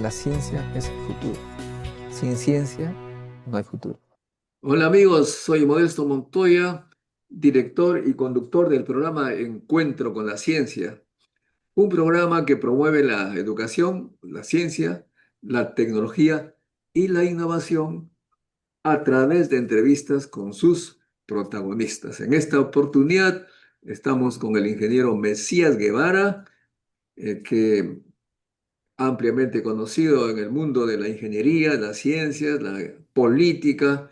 la ciencia es el futuro. Sin ciencia no hay futuro. Hola amigos, soy Modesto Montoya, director y conductor del programa Encuentro con la Ciencia, un programa que promueve la educación, la ciencia, la tecnología y la innovación a través de entrevistas con sus protagonistas. En esta oportunidad estamos con el ingeniero Mesías Guevara, que ampliamente conocido en el mundo de la ingeniería, las ciencias, la política.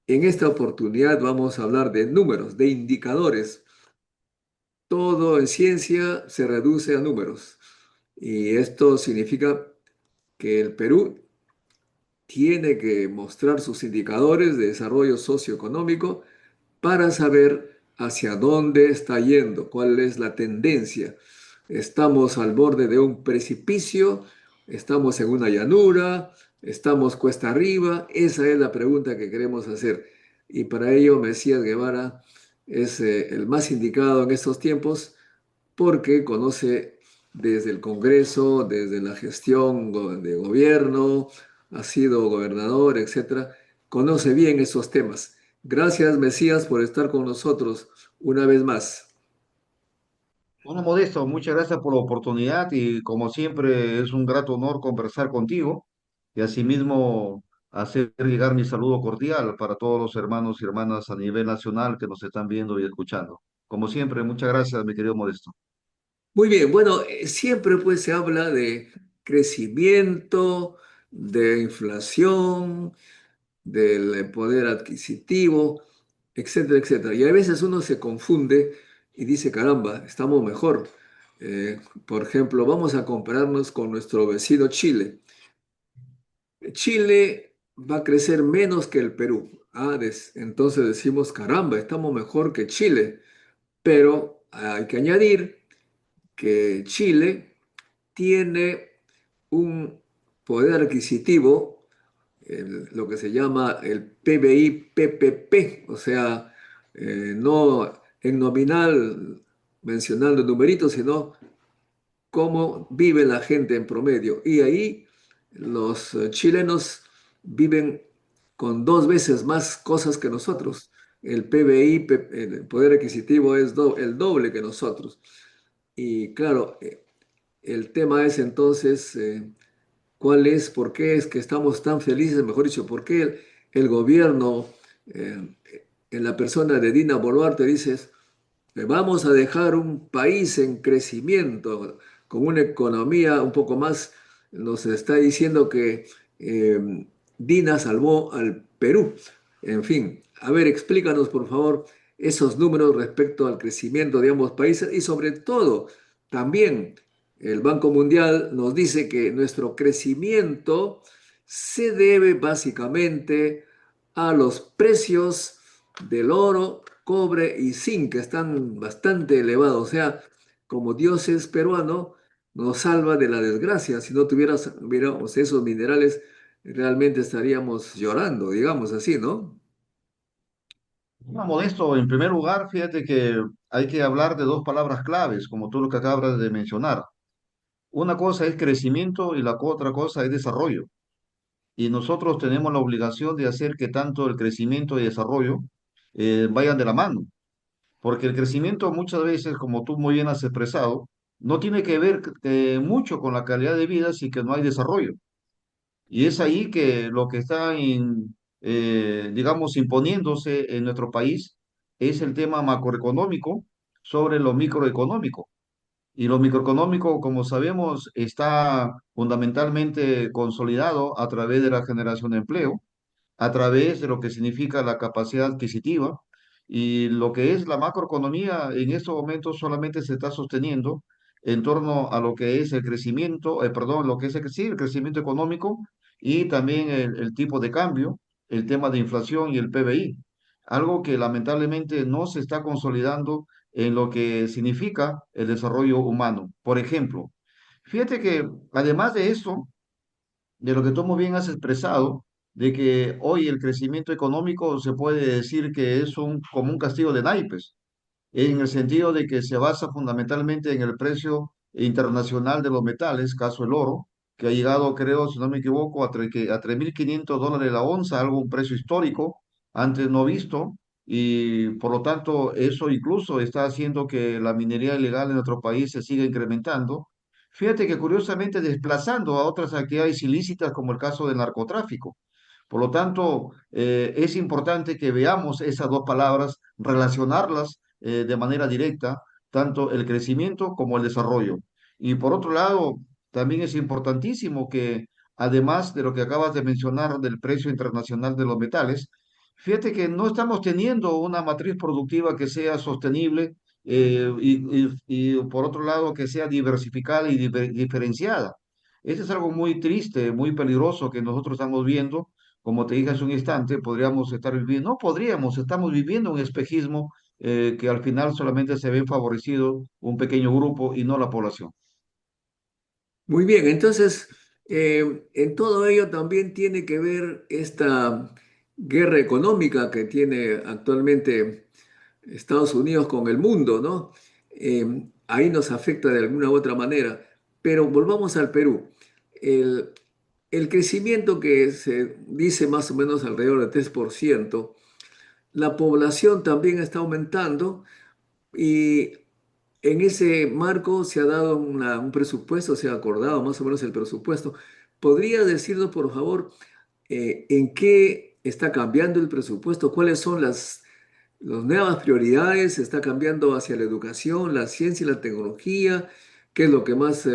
En esta oportunidad vamos a hablar de números, de indicadores. Todo en ciencia se reduce a números. Y esto significa que el Perú tiene que mostrar sus indicadores de desarrollo socioeconómico para saber hacia dónde está yendo, cuál es la tendencia. Estamos al borde de un precipicio, estamos en una llanura, estamos cuesta arriba. Esa es la pregunta que queremos hacer. Y para ello Mesías Guevara es el más indicado en estos tiempos porque conoce desde el Congreso, desde la gestión de gobierno, ha sido gobernador, etcétera, conoce bien esos temas. Gracias, Mesías, por estar con nosotros una vez más. Bueno, Modesto, muchas gracias por la oportunidad y como siempre es un grato honor conversar contigo y asimismo hacer llegar mi saludo cordial para todos los hermanos y hermanas a nivel nacional que nos están viendo y escuchando. Como siempre, muchas gracias, mi querido Modesto. Muy bien, bueno, siempre pues se habla de crecimiento, de inflación, del poder adquisitivo, etcétera, etcétera. Y a veces uno se confunde y dice, caramba, estamos mejor. Por ejemplo, vamos a compararnos con nuestro vecino Chile. Chile va a crecer menos que el Perú. Entonces decimos, caramba, estamos mejor que Chile. Pero hay que añadir que Chile tiene un poder adquisitivo, lo que se llama el PBI PPP, o sea, no en nominal mencionando numeritos, sino cómo vive la gente en promedio. Y ahí los chilenos viven con dos veces más cosas que nosotros. El PBI, el poder adquisitivo, es el doble que nosotros. Y claro, el tema es entonces, ¿cuál es, por qué es que estamos tan felices? Mejor dicho, ¿por qué el gobierno, eh, en la persona de Dina Boluarte, dice, vamos a dejar un país en crecimiento, con una economía un poco más, nos está diciendo que Dina salvó al Perú? En fin, a ver, explícanos por favor esos números respecto al crecimiento de ambos países y sobre todo también el Banco Mundial nos dice que nuestro crecimiento se debe básicamente a los precios del oro, cobre y zinc, que están bastante elevados. O sea, como Dios es peruano, nos salva de la desgracia. Si no tuviéramos esos minerales, realmente estaríamos llorando, digamos así, ¿no? Bueno, Modesto, en primer lugar, fíjate que hay que hablar de dos palabras claves, como tú lo que acabas de mencionar. Una cosa es crecimiento y la otra cosa es desarrollo. Y nosotros tenemos la obligación de hacer que tanto el crecimiento y desarrollo vayan de la mano. Porque el crecimiento muchas veces, como tú muy bien has expresado, no tiene que ver mucho con la calidad de vida si que no hay desarrollo. Y es ahí que lo que está, digamos, imponiéndose en nuestro país es el tema macroeconómico sobre lo microeconómico. Y lo microeconómico, como sabemos, está fundamentalmente consolidado a través de la generación de empleo, a través de lo que significa la capacidad adquisitiva y lo que es la macroeconomía en estos momentos solamente se está sosteniendo en torno a lo que es el crecimiento, perdón, lo que es sí, el crecimiento económico y también el tipo de cambio, el tema de inflación y el PBI, algo que lamentablemente no se está consolidando en lo que significa el desarrollo humano. Por ejemplo, fíjate que además de eso, de lo que tú muy bien has expresado, de que hoy el crecimiento económico se puede decir que es como un castigo de naipes, en el sentido de que se basa fundamentalmente en el precio internacional de los metales, caso el oro, que ha llegado, creo, si no me equivoco, a $3.500 la onza, algo un precio histórico, antes no visto, y por lo tanto eso incluso está haciendo que la minería ilegal en nuestro país se siga incrementando. Fíjate que curiosamente desplazando a otras actividades ilícitas como el caso del narcotráfico. Por lo tanto, es importante que veamos esas dos palabras, relacionarlas de manera directa, tanto el crecimiento como el desarrollo. Y por otro lado, también es importantísimo que, además de lo que acabas de mencionar del precio internacional de los metales, fíjate que no estamos teniendo una matriz productiva que sea sostenible y por otro lado que sea diversificada y diferenciada. Este es algo muy triste, muy peligroso que nosotros estamos viendo. Como te dije hace un instante, podríamos estar viviendo, no podríamos, estamos viviendo un espejismo que al final solamente se ve favorecido un pequeño grupo y no la población. Muy bien, entonces en todo ello también tiene que ver esta guerra económica que tiene actualmente Estados Unidos con el mundo, ¿no? Ahí nos afecta de alguna u otra manera. Pero volvamos al Perú. El, el crecimiento que se dice más o menos alrededor del 3%, la población también está aumentando y en ese marco se ha dado un presupuesto, se ha acordado más o menos el presupuesto. ¿Podría decirnos, por favor, en qué está cambiando el presupuesto? ¿Cuáles son las nuevas prioridades? ¿Se está cambiando hacia la educación, la ciencia y la tecnología? ¿Qué es lo que más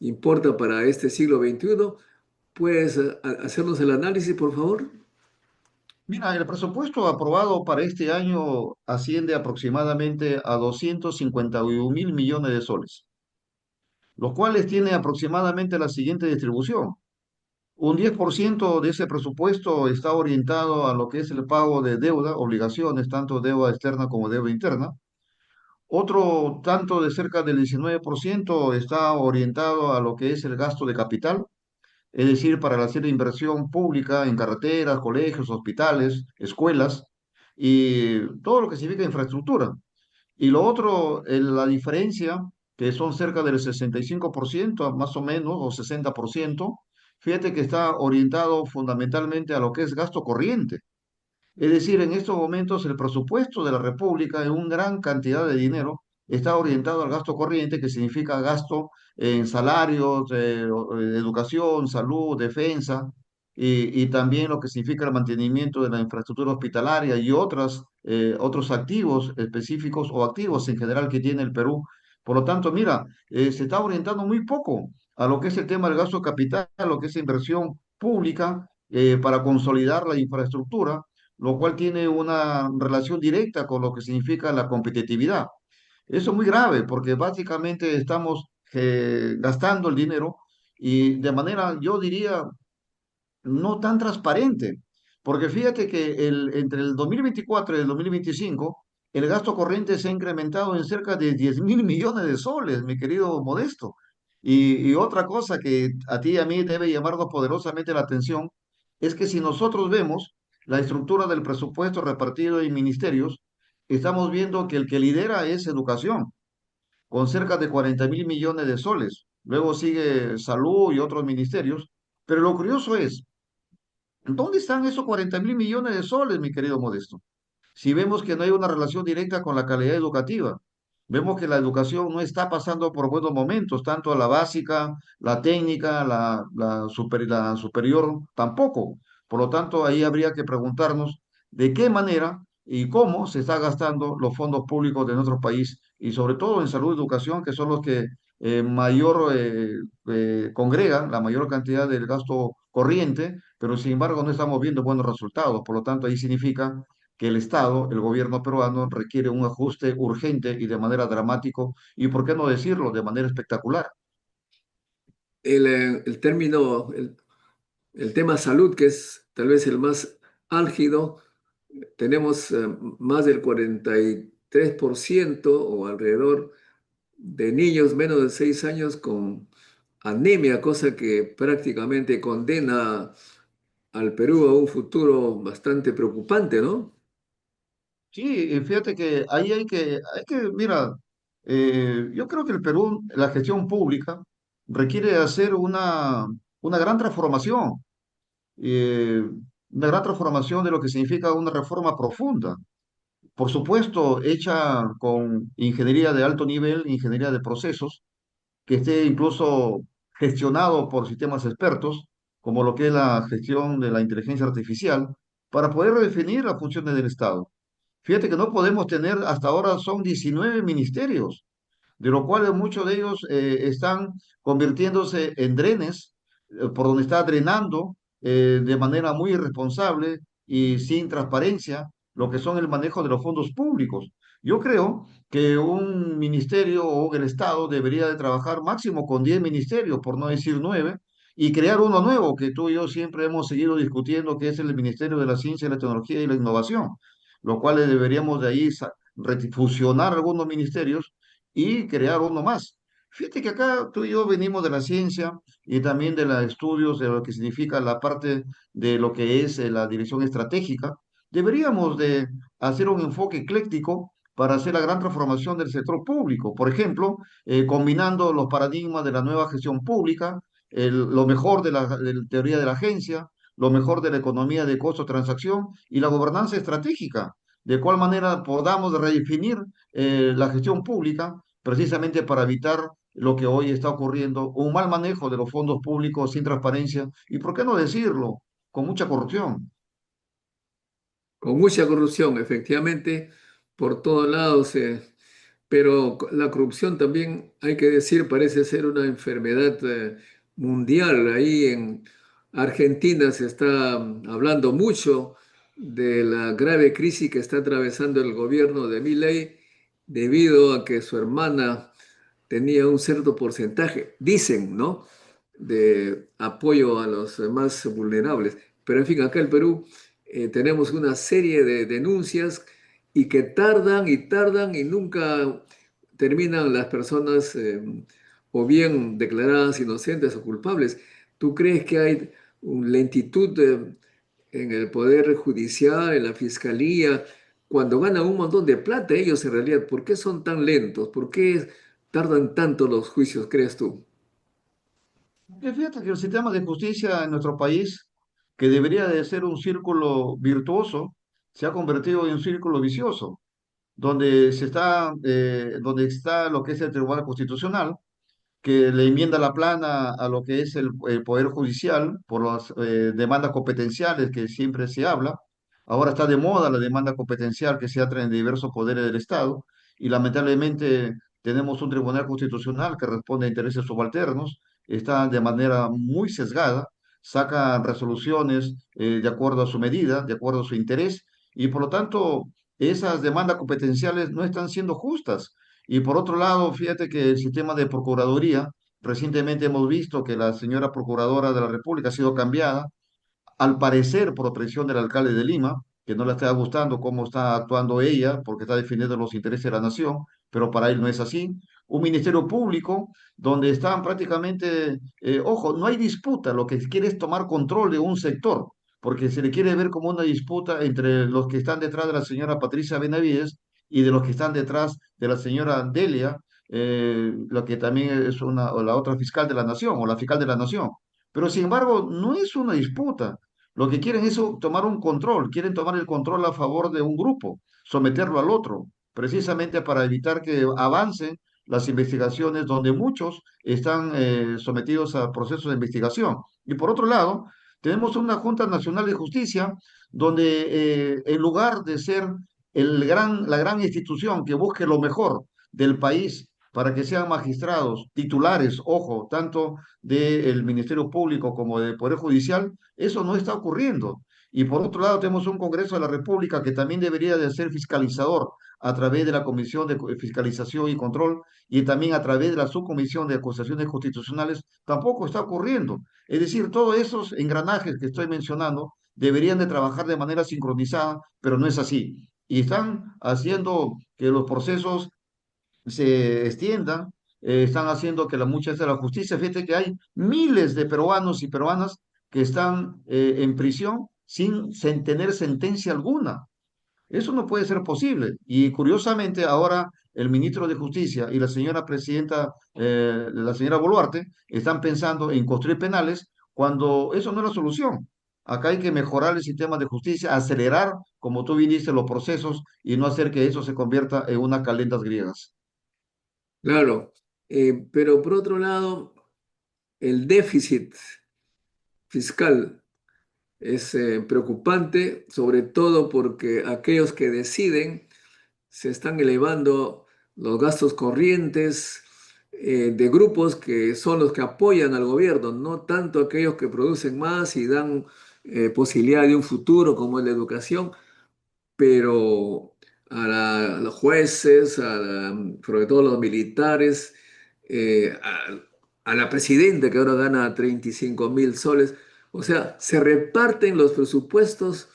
importa para este siglo XXI? ¿Puedes hacernos el análisis, por favor? Mira, el presupuesto aprobado para este año asciende aproximadamente a 251 mil millones de soles, los cuales tiene aproximadamente la siguiente distribución. Un 10% de ese presupuesto está orientado a lo que es el pago de deuda, obligaciones, tanto deuda externa como deuda interna. Otro tanto de cerca del 19% está orientado a lo que es el gasto de capital, es decir, para hacer inversión pública en carreteras, colegios, hospitales, escuelas y todo lo que significa infraestructura. Y lo otro, la diferencia, que son cerca del 65% más o menos, o 60%, fíjate que está orientado fundamentalmente a lo que es gasto corriente. Es decir, en estos momentos el presupuesto de la República en una gran cantidad de dinero está orientado al gasto corriente, que significa gasto en salarios, educación, salud, defensa, y también lo que significa el mantenimiento de la infraestructura hospitalaria y otros activos específicos o activos en general que tiene el Perú. Por lo tanto, mira, se está orientando muy poco a lo que es el tema del gasto capital, a lo que es inversión pública para consolidar la infraestructura, lo cual tiene una relación directa con lo que significa la competitividad. Eso es muy grave porque básicamente estamos gastando el dinero y de manera, yo diría, no tan transparente. Porque fíjate que entre el 2024 y el 2025, el gasto corriente se ha incrementado en cerca de 10.000 millones de soles, mi querido Modesto. Y otra cosa que a ti y a mí debe llamarnos poderosamente la atención es que si nosotros vemos la estructura del presupuesto repartido en ministerios, estamos viendo que el que lidera es educación, con cerca de 40.000 millones de soles. Luego sigue salud y otros ministerios. Pero lo curioso es, ¿dónde están esos 40.000 millones de soles, mi querido Modesto? Si vemos que no hay una relación directa con la calidad educativa, vemos que la educación no está pasando por buenos momentos, tanto la básica, la técnica, la superior tampoco. Por lo tanto, ahí habría que preguntarnos de qué manera y cómo se está gastando los fondos públicos de nuestro país y sobre todo en salud y educación, que son los que mayor congregan la mayor cantidad del gasto corriente, pero sin embargo no estamos viendo buenos resultados. Por lo tanto, ahí significa que el Estado, el gobierno peruano, requiere un ajuste urgente y de manera dramático, y por qué no decirlo, de manera espectacular. El término, el tema salud, que es tal vez el más álgido, tenemos más del 43% o alrededor de niños menos de 6 años con anemia, cosa que prácticamente condena al Perú a un futuro bastante preocupante, ¿no? Sí, y fíjate que mira, yo creo que el Perú, la gestión pública, requiere hacer una gran transformación, eh, una gran transformación de lo que significa una reforma profunda. Por supuesto, hecha con ingeniería de alto nivel, ingeniería de procesos, que esté incluso gestionado por sistemas expertos, como lo que es la gestión de la inteligencia artificial, para poder definir las funciones del Estado. Fíjate que no podemos tener, hasta ahora son 19 ministerios, de lo cual muchos de ellos están convirtiéndose en drenes, por donde está drenando de manera muy irresponsable y sin transparencia lo que son el manejo de los fondos públicos. Yo creo que un ministerio o el Estado debería de trabajar máximo con 10 ministerios, por no decir 9, y crear uno nuevo que tú y yo siempre hemos seguido discutiendo, que es el Ministerio de la Ciencia, la Tecnología y la Innovación, lo cual deberíamos de ahí fusionar algunos ministerios y crear uno más. Fíjate que acá tú y yo venimos de la ciencia y también de los estudios de lo que significa la parte de lo que es la dirección estratégica. Deberíamos de hacer un enfoque ecléctico para hacer la gran transformación del sector público. Por ejemplo, combinando los paradigmas de la nueva gestión pública, lo mejor de la teoría de la agencia, lo mejor de la economía de costo-transacción y la gobernanza estratégica. De cuál manera podamos redefinir la gestión pública precisamente para evitar lo que hoy está ocurriendo, un mal manejo de los fondos públicos sin transparencia y, ¿por qué no decirlo?, con mucha corrupción. Con mucha corrupción, efectivamente, por todos lados. Pero la corrupción también, hay que decir, parece ser una enfermedad mundial. Ahí en Argentina se está hablando mucho de la grave crisis que está atravesando el gobierno de Milei debido a que su hermana tenía un cierto porcentaje, dicen, ¿no?, de apoyo a los más vulnerables. Pero en fin, acá en Perú tenemos una serie de denuncias y que tardan y nunca terminan las personas o bien declaradas inocentes o culpables. ¿Tú crees que hay lentitud en el Poder Judicial, en la Fiscalía, cuando ganan un montón de plata ellos en realidad? ¿Por qué son tan lentos? ¿Por qué tardan tanto los juicios, crees tú? Y fíjate que el sistema de justicia en nuestro país, que debería de ser un círculo virtuoso, se ha convertido en un círculo vicioso, donde está lo que es el Tribunal Constitucional, que le enmienda la plana a lo que es el Poder Judicial por las demandas competenciales que siempre se habla. Ahora está de moda la demanda competencial que se hace en diversos poderes del Estado y lamentablemente tenemos un Tribunal Constitucional que responde a intereses subalternos, está de manera muy sesgada, saca resoluciones de acuerdo a su medida, de acuerdo a su interés y por lo tanto esas demandas competenciales no están siendo justas. Y por otro lado, fíjate que el sistema de procuraduría, recientemente hemos visto que la señora procuradora de la República ha sido cambiada, al parecer por presión del alcalde de Lima, que no le está gustando cómo está actuando ella, porque está defendiendo los intereses de la nación, pero para él no es así. Un ministerio público donde están prácticamente, ojo, no hay disputa, lo que quiere es tomar control de un sector, porque se le quiere ver como una disputa entre los que están detrás de la señora Patricia Benavides y de los que están detrás de la señora Delia, la que también es una, o la otra fiscal de la nación, o la fiscal de la nación. Pero sin embargo, no es una disputa. Lo que quieren es tomar un control, quieren tomar el control a favor de un grupo, someterlo al otro, precisamente para evitar que avancen las investigaciones donde muchos están sometidos a procesos de investigación. Y por otro lado, tenemos una Junta Nacional de Justicia donde en lugar de ser la gran institución que busque lo mejor del país para que sean magistrados titulares, ojo, tanto del Ministerio Público como del Poder Judicial, eso no está ocurriendo. Y por otro lado, tenemos un Congreso de la República que también debería de ser fiscalizador a través de la Comisión de Fiscalización y Control y también a través de la Subcomisión de Acusaciones Constitucionales, tampoco está ocurriendo. Es decir, todos esos engranajes que estoy mencionando deberían de trabajar de manera sincronizada, pero no es así. Y están haciendo que los procesos se extiendan, están haciendo que muchas de la justicia, fíjate que hay miles de peruanos y peruanas que están en prisión sin tener sentencia alguna. Eso no puede ser posible. Y curiosamente ahora el ministro de Justicia y la señora presidenta, la señora Boluarte, están pensando en construir penales cuando eso no es la solución. Acá hay que mejorar el sistema de justicia, acelerar, como tú viniste, los procesos y no hacer que eso se convierta en unas calendas griegas. Claro, pero por otro lado, el déficit fiscal es preocupante, sobre todo porque aquellos que deciden se están elevando los gastos corrientes de grupos que son los que apoyan al gobierno, no tanto aquellos que producen más y dan posibilidad de un futuro como es la educación, pero a los jueces, sobre todo a los militares, a la presidenta que ahora gana 35.000 soles. O sea, se reparten los presupuestos,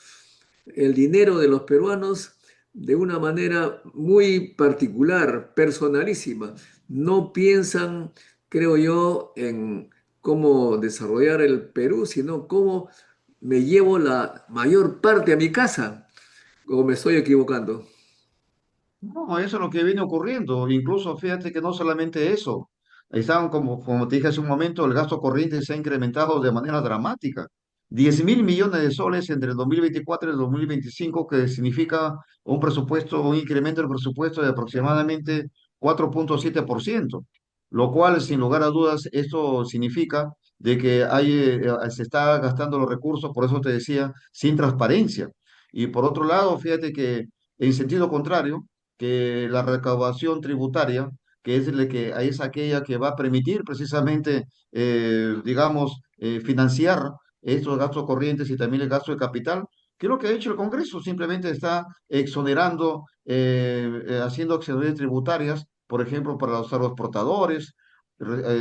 el dinero de los peruanos de una manera muy particular, personalísima. No piensan, creo yo, en cómo desarrollar el Perú, sino cómo me llevo la mayor parte a mi casa. ¿O me estoy equivocando? No, eso es lo que viene ocurriendo. Incluso fíjate que no solamente eso. Estaban, como te dije hace un momento, el gasto corriente se ha incrementado de manera dramática. 10.000 millones de soles entre el 2024 y el 2025, que significa un presupuesto, un incremento del presupuesto de aproximadamente 4,7%, lo cual, sin lugar a dudas, esto significa de que se está gastando los recursos, por eso te decía, sin transparencia. Y por otro lado, fíjate que en sentido contrario, que la recaudación tributaria, que es aquella que va a permitir precisamente, digamos, financiar estos gastos corrientes y también el gasto de capital. ¿Qué es lo que ha hecho el Congreso? Simplemente está exonerando, haciendo exenciones tributarias, por ejemplo, para los agroexportadores,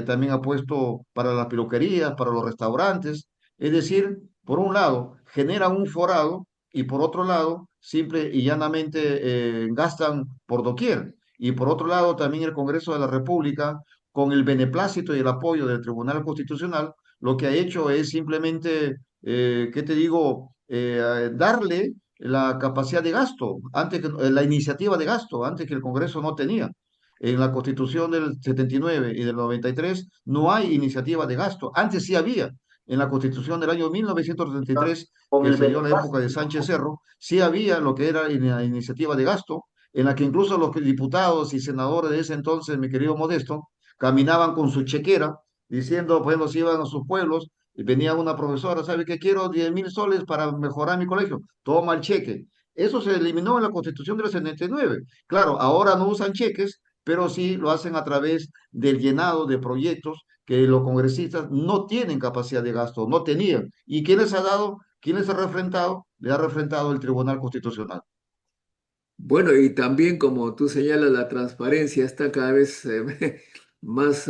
también ha puesto para las peluquerías, para los restaurantes. Es decir, por un lado, genera un forado y por otro lado, simple y llanamente gastan por doquier. Y por otro lado, también el Congreso de la República, con el beneplácito y el apoyo del Tribunal Constitucional, lo que ha hecho es simplemente, ¿qué te digo?, darle la capacidad de gasto, la iniciativa de gasto, antes que el Congreso no tenía. En la Constitución del 79 y del 93 no hay iniciativa de gasto. Antes sí había. En la Constitución del año 1933 Con que el se dio en la época de beneplácito. Sánchez Cerro, sí había lo que era la iniciativa de gasto, en la que incluso los diputados y senadores de ese entonces, mi querido Modesto, caminaban con su chequera, diciendo, pues los iban a sus pueblos, y venía una profesora, ¿sabe qué? Quiero 10.000 soles para mejorar mi colegio, toma el cheque. Eso se eliminó en la Constitución del 79. Claro, ahora no usan cheques, pero sí lo hacen a través del llenado de proyectos que los congresistas no tienen capacidad de gasto, no tenían. ¿Y quién les ha dado? ¿Quién les ha refrentado? Le ha refrentado el Tribunal Constitucional. Bueno, y también como tú señalas, la transparencia está cada vez más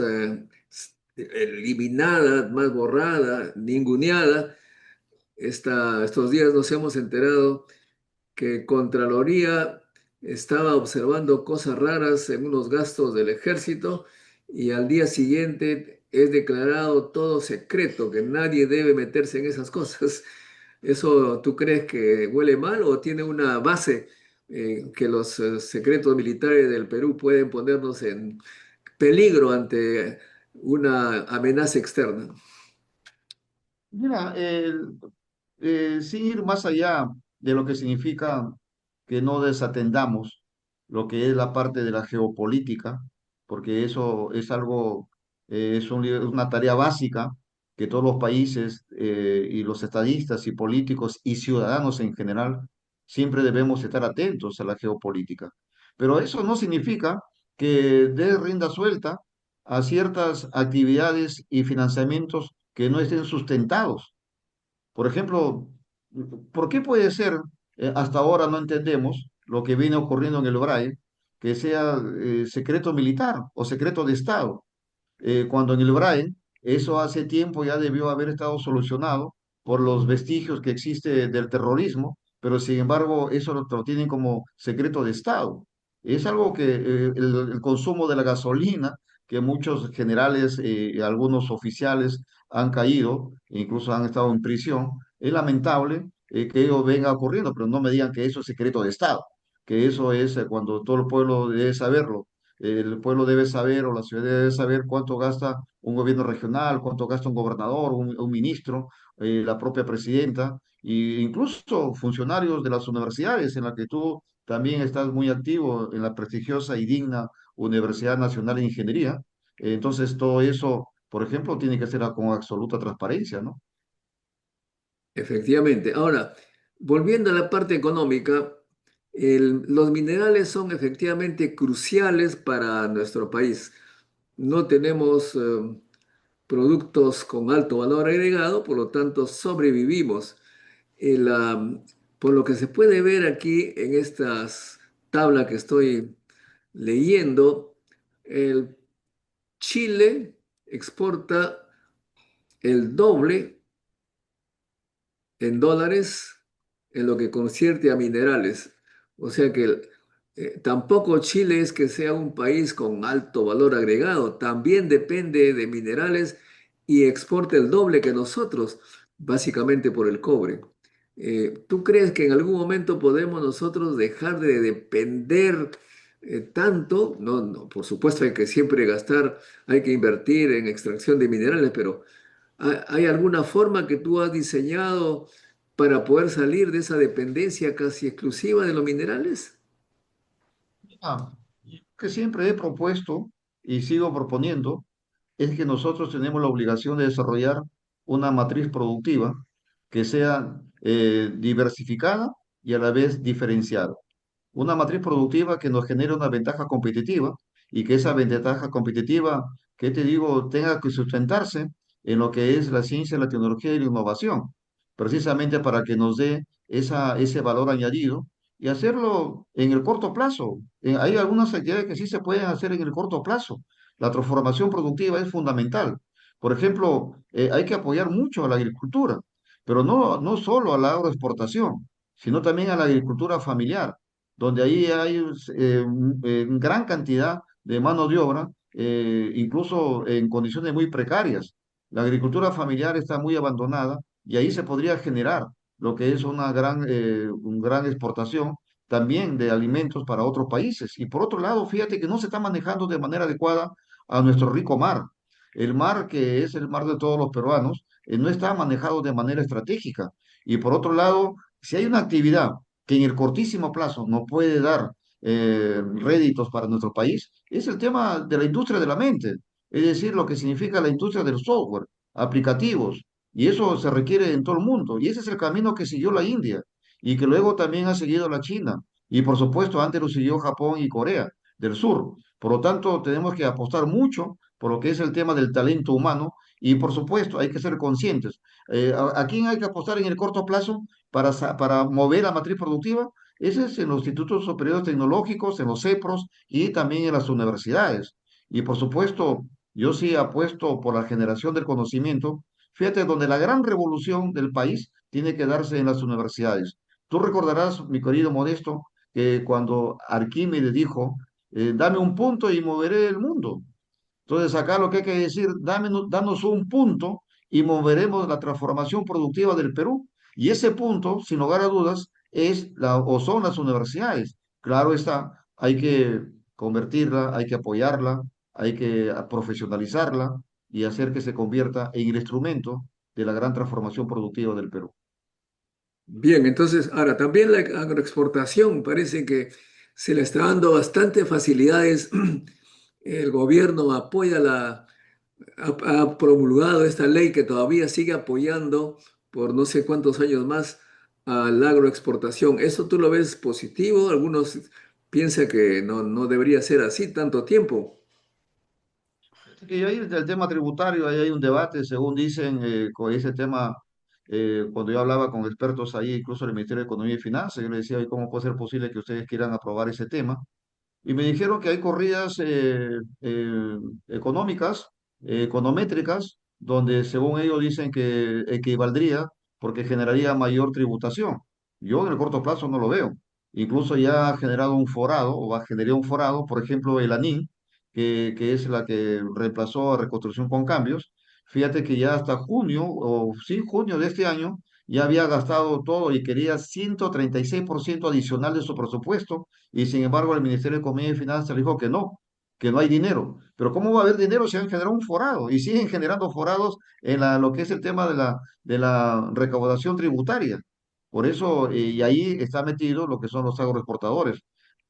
eliminada, más borrada, ninguneada. Estos días nos hemos enterado que Contraloría estaba observando cosas raras en unos gastos del ejército y al día siguiente es declarado todo secreto, que nadie debe meterse en esas cosas. ¿Eso tú crees que huele mal o tiene una base que los secretos militares del Perú pueden ponernos en peligro ante una amenaza externa? Mira, sin ir más allá de lo que significa que no desatendamos lo que es la parte de la geopolítica, porque eso es algo, es una tarea básica que todos los países y los estadistas y políticos y ciudadanos en general siempre debemos estar atentos a la geopolítica. Pero eso no significa que dé rienda suelta a ciertas actividades y financiamientos que no estén sustentados. Por ejemplo, ¿por qué puede ser, hasta ahora no entendemos lo que viene ocurriendo en el BRAE, que sea secreto militar o secreto de Estado? Cuando en el Braille eso hace tiempo ya debió haber estado solucionado por los vestigios que existe del terrorismo, pero sin embargo eso lo tienen como secreto de Estado. Es algo que el consumo de la gasolina, que muchos generales y algunos oficiales han caído, e incluso han estado en prisión, es lamentable que ello venga ocurriendo, pero no me digan que eso es secreto de Estado, que eso es cuando todo el pueblo debe saberlo El pueblo debe saber o la ciudad debe saber cuánto gasta un gobierno regional, cuánto gasta un gobernador, un ministro, la propia presidenta, e incluso funcionarios de las universidades en la que tú también estás muy activo en la prestigiosa y digna Universidad Nacional de Ingeniería. Entonces, todo eso, por ejemplo, tiene que ser con absoluta transparencia, ¿no? Efectivamente. Ahora, volviendo a la parte económica, los minerales son efectivamente cruciales para nuestro país. No tenemos productos con alto valor agregado, por lo tanto sobrevivimos. El, por lo que se puede ver aquí en estas tabla que estoy leyendo, el Chile exporta el doble en dólares en lo que concierne a minerales. O sea que tampoco Chile es que sea un país con alto valor agregado, también depende de minerales y exporta el doble que nosotros, básicamente por el cobre. ¿Tú crees que en algún momento podemos nosotros dejar de depender tanto? No, no, por supuesto hay que siempre gastar, hay que invertir en extracción de minerales, pero ¿hay alguna forma que tú has diseñado para poder salir de esa dependencia casi exclusiva de los minerales? Ah, que siempre he propuesto y sigo proponiendo es que nosotros tenemos la obligación de desarrollar una matriz productiva que sea diversificada y a la vez diferenciada. Una matriz productiva que nos genere una ventaja competitiva y que esa ventaja competitiva, que te digo, tenga que sustentarse en lo que es la ciencia, la tecnología y la innovación, precisamente para que nos dé ese valor añadido y hacerlo en el corto plazo. Hay algunas actividades que sí se pueden hacer en el corto plazo. La transformación productiva es fundamental. Por ejemplo, hay que apoyar mucho a la agricultura, pero no solo a la agroexportación, sino también a la agricultura familiar donde ahí hay gran cantidad de mano de obra, incluso en condiciones muy precarias. La agricultura familiar está muy abandonada y ahí se podría generar lo que es una gran exportación también de alimentos para otros países. Y por otro lado, fíjate que no se está manejando de manera adecuada a nuestro rico mar. El mar, que es el mar de todos los peruanos, no está manejado de manera estratégica. Y por otro lado, si hay una actividad que en el cortísimo plazo no puede dar réditos para nuestro país, es el tema de la industria de la mente, es decir, lo que significa la industria del software, aplicativos, y eso se requiere en todo el mundo, y ese es el camino que siguió la India, y que luego también ha seguido la China, y por supuesto antes lo siguió Japón y Corea del Sur. Por lo tanto, tenemos que apostar mucho por lo que es el tema del talento humano, y por supuesto hay que ser conscientes. ¿A quién hay que apostar en el corto plazo? Para mover la matriz productiva, ese es en los institutos superiores tecnológicos, en los CEPROS y también en las universidades. Y por supuesto, yo sí apuesto por la generación del conocimiento. Fíjate, donde la gran revolución del país tiene que darse en las universidades. Tú recordarás, mi querido Modesto, que cuando Arquímedes dijo, dame un punto y moveré el mundo. Entonces, acá lo que hay que decir, danos un punto y moveremos la transformación productiva del Perú. Y ese punto, sin lugar a dudas, o son las universidades. Claro está, hay que convertirla, hay que apoyarla, hay que profesionalizarla y hacer que se convierta en el instrumento de la gran transformación productiva del Perú. Bien, entonces, ahora también la agroexportación parece que se le está dando bastante facilidades. El gobierno apoya ha promulgado esta ley que todavía sigue apoyando por no sé cuántos años más a la agroexportación. ¿Eso tú lo ves positivo? Algunos piensan que no debería ser así tanto tiempo. Y ahí el tema tributario, ahí hay un debate, según dicen, con ese tema, cuando yo hablaba con expertos ahí, incluso del Ministerio de Economía y Finanzas, yo les decía, "Oye, ¿cómo puede ser posible que ustedes quieran aprobar ese tema?" Y me dijeron que hay corridas económicas, econométricas, donde según ellos dicen que equivaldría porque generaría mayor tributación. Yo en el corto plazo no lo veo. Incluso ya ha generado un forado, o va a generar un forado, por ejemplo, el ANIN, que es la que reemplazó a Reconstrucción con Cambios. Fíjate que ya hasta junio, o sí, junio de este año, ya había gastado todo y quería 136% adicional de su presupuesto y sin embargo el Ministerio de Economía y Finanzas dijo que no. que no hay dinero. Pero ¿cómo va a haber dinero si han generado un forado? Y siguen generando forados en lo que es el tema de la recaudación tributaria. Por eso, y ahí está metido lo que son los agroexportadores.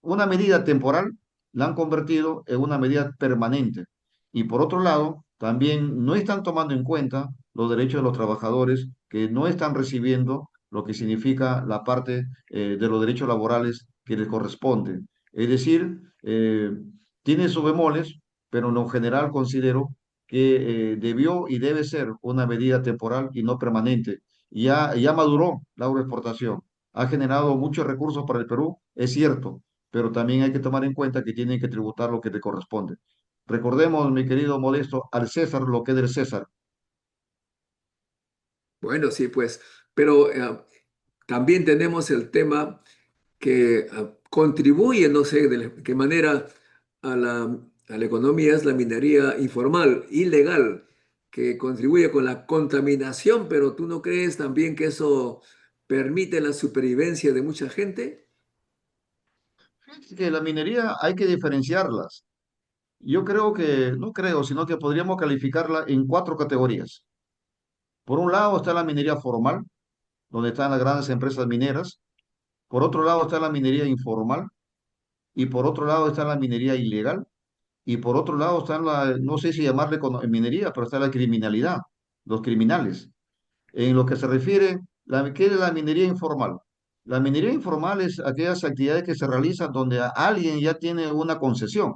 Una medida temporal la han convertido en una medida permanente. Y por otro lado, también no están tomando en cuenta los derechos de los trabajadores que no están recibiendo lo que significa la parte de los derechos laborales que les corresponden. Es decir, tiene sus bemoles, pero en lo general considero que debió y debe ser una medida temporal y no permanente. Ya maduró la agroexportación, ha generado muchos recursos para el Perú, es cierto, pero también hay que tomar en cuenta que tienen que tributar lo que le corresponde. Recordemos, mi querido Modesto, al César lo que es del César. Bueno, sí, pues, pero también tenemos el tema que contribuye, no sé qué manera, a la economía es la minería informal, ilegal, que contribuye con la contaminación, pero ¿tú no crees también que eso permite la supervivencia de mucha gente? Fíjate que la minería hay que diferenciarlas. Yo creo que, no creo, sino que podríamos calificarla en cuatro categorías. Por un lado está la minería formal, donde están las grandes empresas mineras. Por otro lado está la minería informal. Y por otro lado está la minería ilegal. Y por otro lado está no sé si llamarle minería, pero está la criminalidad, los criminales. En lo que se refiere, ¿qué es la minería informal? La minería informal es aquellas actividades que se realizan donde alguien ya tiene una concesión.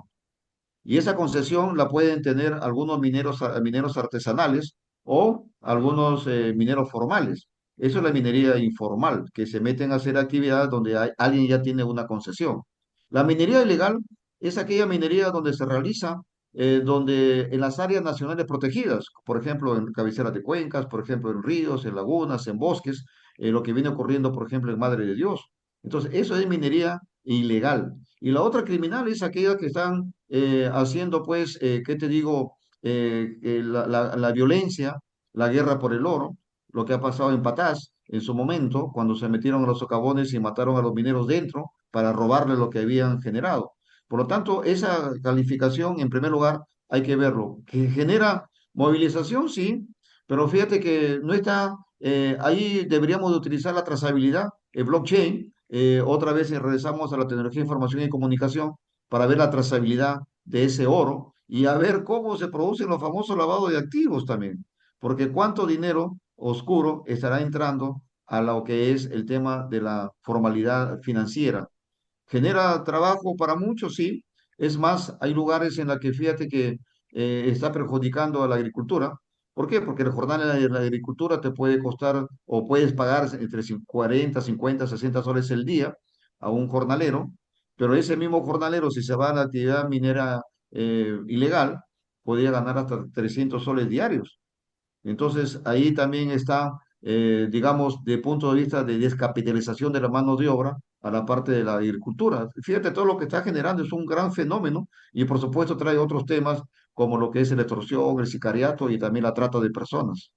Y esa concesión la pueden tener algunos mineros artesanales o algunos mineros formales. Eso es la minería informal, que se meten a hacer actividades donde alguien ya tiene una concesión. La minería ilegal es aquella minería donde se realiza, donde en las áreas nacionales protegidas, por ejemplo, en cabeceras de cuencas, por ejemplo, en ríos, en lagunas, en bosques, lo que viene ocurriendo, por ejemplo, en Madre de Dios. Entonces, eso es minería ilegal. Y la otra criminal es aquella que están haciendo, pues, ¿qué te digo? La violencia, la guerra por el oro, lo que ha pasado en Patás en su momento, cuando se metieron a los socavones y mataron a los mineros dentro para robarle lo que habían generado. Por lo tanto, esa calificación, en primer lugar, hay que verlo. Que genera movilización, sí, pero fíjate que no está, ahí deberíamos de utilizar la trazabilidad, el blockchain. Otra vez regresamos a la tecnología de información y comunicación para ver la trazabilidad de ese oro y a ver cómo se producen los famosos lavados de activos también, porque cuánto dinero oscuro estará entrando a lo que es el tema de la formalidad financiera. ¿Genera trabajo para muchos? Sí. Es más, hay lugares en los que fíjate que está perjudicando a la agricultura. ¿Por qué? Porque el jornal de la agricultura te puede costar o puedes pagar entre 40, 50, 60 soles el día a un jornalero, pero ese mismo jornalero, si se va a la actividad minera ilegal, podría ganar hasta 300 soles diarios. Entonces, ahí también está, digamos, de punto de vista de descapitalización de la mano de obra a la parte de la agricultura. Fíjate, todo lo que está generando es un gran fenómeno y por supuesto trae otros temas como lo que es la extorsión, el sicariato y también la trata de personas.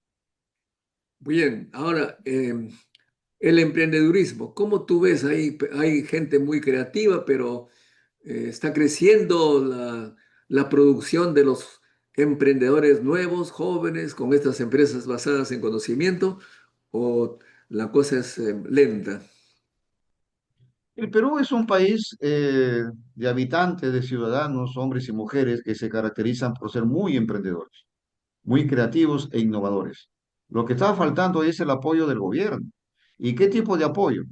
Bien, ahora, el emprendedurismo, ¿cómo tú ves ahí? Hay gente muy creativa, pero está creciendo la producción de los emprendedores nuevos, jóvenes, con estas empresas basadas en conocimiento, o la cosa es lenta. El Perú es un país de habitantes, de ciudadanos, hombres y mujeres que se caracterizan por ser muy emprendedores, muy creativos e innovadores. Lo que está faltando es el apoyo del gobierno. ¿Y qué tipo de apoyo?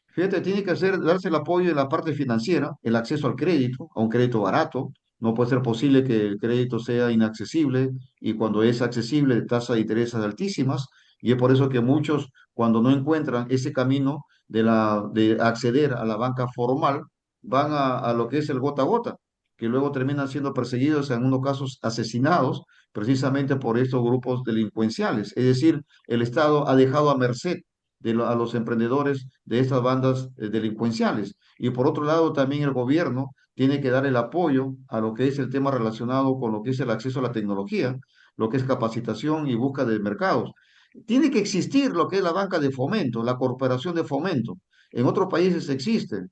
Fíjate, tiene que darse el apoyo en la parte financiera, el acceso al crédito, a un crédito barato. No puede ser posible que el crédito sea inaccesible y cuando es accesible, tasa de intereses altísimas. Y es por eso que muchos, cuando no encuentran ese camino de acceder a la banca formal, van a lo que es el gota a gota, que luego terminan siendo perseguidos, en unos casos asesinados, precisamente por estos grupos delincuenciales. Es decir, el Estado ha dejado a merced a los emprendedores de estas bandas delincuenciales. Y por otro lado, también el gobierno tiene que dar el apoyo a lo que es el tema relacionado con lo que es el acceso a la tecnología, lo que es capacitación y búsqueda de mercados. Tiene que existir lo que es la banca de fomento, la corporación de fomento. En otros países existe.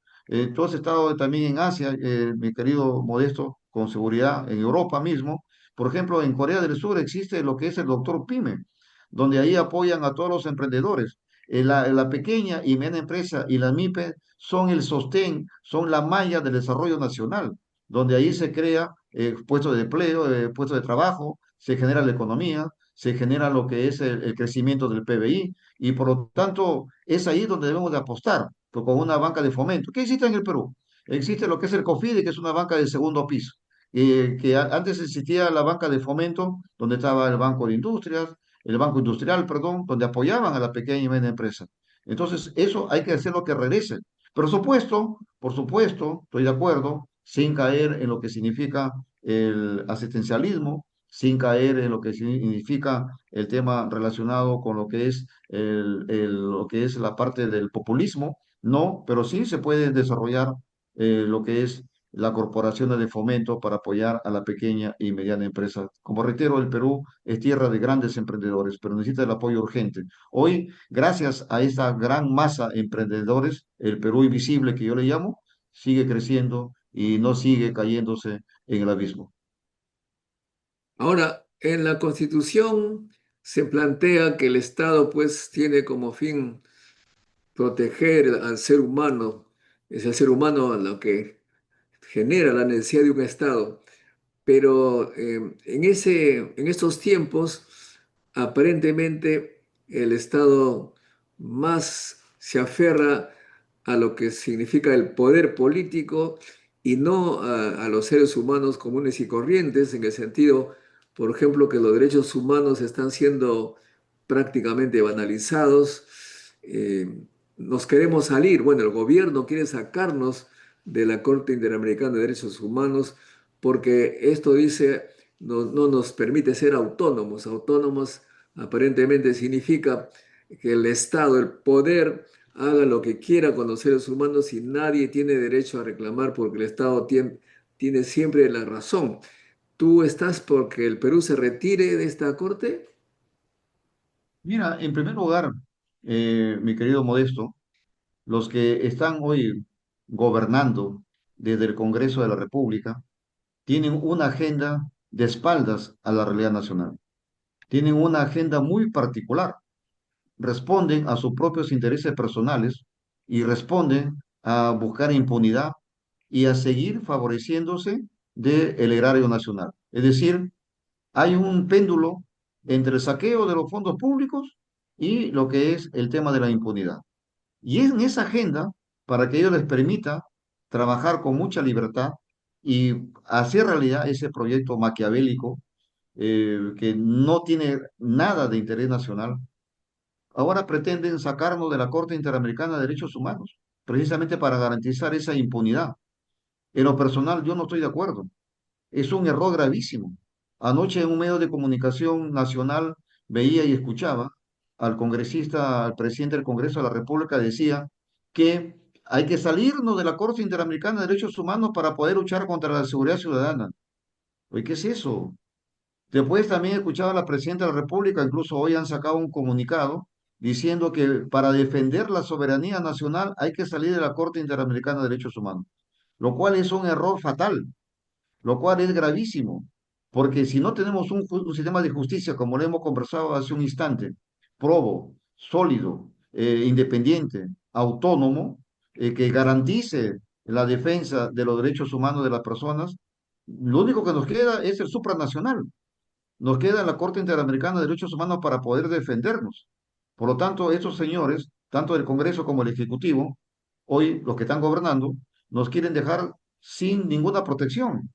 Tú has estado también en Asia, mi querido Modesto, con seguridad en Europa mismo. Por ejemplo, en Corea del Sur existe lo que es el doctor PYME, donde ahí apoyan a todos los emprendedores. La pequeña y mediana empresa y la MIPE son el sostén, son la malla del desarrollo nacional, donde ahí se crea puestos de empleo, puestos de trabajo, se genera la economía, se genera lo que es el crecimiento del PBI, y por lo tanto es ahí donde debemos de apostar, pues, con una banca de fomento. ¿Qué existe en el Perú? Existe lo que es el COFIDE, que es una banca de segundo piso, antes existía la banca de fomento, donde estaba el Banco de Industrias, el Banco Industrial, perdón, donde apoyaban a la pequeña y media empresa. Entonces, eso hay que hacerlo que regrese. Por supuesto, estoy de acuerdo, sin caer en lo que significa el asistencialismo, sin caer en lo que significa el tema relacionado con lo que es, lo que es la parte del populismo, no, pero sí se puede desarrollar lo que es la corporación de fomento para apoyar a la pequeña y mediana empresa. Como reitero, el Perú es tierra de grandes emprendedores, pero necesita el apoyo urgente. Hoy, gracias a esta gran masa de emprendedores, el Perú invisible que yo le llamo, sigue creciendo y no sigue cayéndose en el abismo. Ahora, en la Constitución se plantea que el Estado pues tiene como fin proteger al ser humano, es el ser humano lo que genera la necesidad de un Estado. Pero en estos tiempos, aparentemente el Estado más se aferra a lo que significa el poder político y no a los seres humanos comunes y corrientes, en el sentido, por ejemplo, que los derechos humanos están siendo prácticamente banalizados. Eh, Nos queremos salir, bueno, el gobierno quiere sacarnos de la Corte Interamericana de Derechos Humanos porque esto dice no nos permite ser autónomos. Autónomos aparentemente significa que el Estado, el poder, haga lo que quiera con los seres humanos y nadie tiene derecho a reclamar porque el Estado tiene siempre la razón. ¿Tú estás porque el Perú se retire de esta corte? Mira, en primer lugar, mi querido Modesto, los que están hoy gobernando desde el Congreso de la República tienen una agenda de espaldas a la realidad nacional. Tienen una agenda muy particular. Responden a sus propios intereses personales y responden a buscar impunidad y a seguir favoreciéndose del erario nacional. Es decir, hay un péndulo entre el saqueo de los fondos públicos y lo que es el tema de la impunidad. Y es en esa agenda para que ellos les permita trabajar con mucha libertad y hacer realidad ese proyecto maquiavélico que no tiene nada de interés nacional. Ahora pretenden sacarnos de la Corte Interamericana de Derechos Humanos, precisamente para garantizar esa impunidad. En lo personal, yo no estoy de acuerdo. Es un error gravísimo. Anoche en un medio de comunicación nacional veía y escuchaba al congresista, al presidente del Congreso de la República, decía que hay que salirnos de la Corte Interamericana de Derechos Humanos para poder luchar contra la seguridad ciudadana. Oye, ¿qué es eso? Después también escuchaba a la presidenta de la República, incluso hoy han sacado un comunicado diciendo que para defender la soberanía nacional hay que salir de la Corte Interamericana de Derechos Humanos, lo cual es un error fatal, lo cual es gravísimo, porque si no tenemos un sistema de justicia, como lo hemos conversado hace un instante, probo, sólido, independiente, autónomo, que garantice la defensa de los derechos humanos de las personas, lo único que nos queda es el supranacional. Nos queda la Corte Interamericana de Derechos Humanos para poder defendernos. Por lo tanto, estos señores, tanto el Congreso como el Ejecutivo, hoy los que están gobernando, nos quieren dejar sin ninguna protección,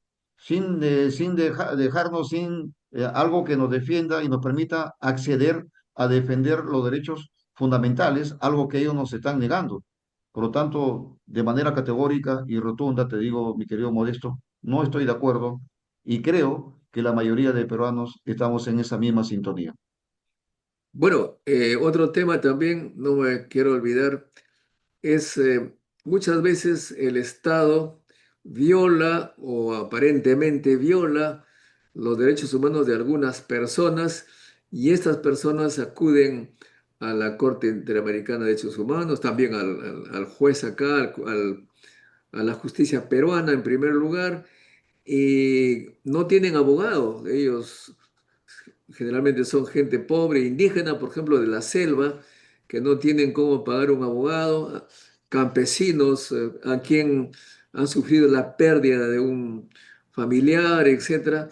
dejarnos sin algo que nos defienda y nos permita acceder a defender los derechos fundamentales, algo que ellos nos están negando. Por lo tanto, de manera categórica y rotunda, te digo, mi querido Modesto, no estoy de acuerdo y creo que la mayoría de peruanos estamos en esa misma sintonía. Bueno, otro tema también, no me quiero olvidar, es muchas veces el Estado viola o aparentemente viola los derechos humanos de algunas personas y estas personas acuden a la Corte Interamericana de Derechos Humanos, también al juez acá, a la justicia peruana en primer lugar, y no tienen abogado. Ellos generalmente son gente pobre, indígena, por ejemplo, de la selva, que no tienen cómo pagar un abogado, campesinos a quien han sufrido la pérdida de un familiar, etcétera.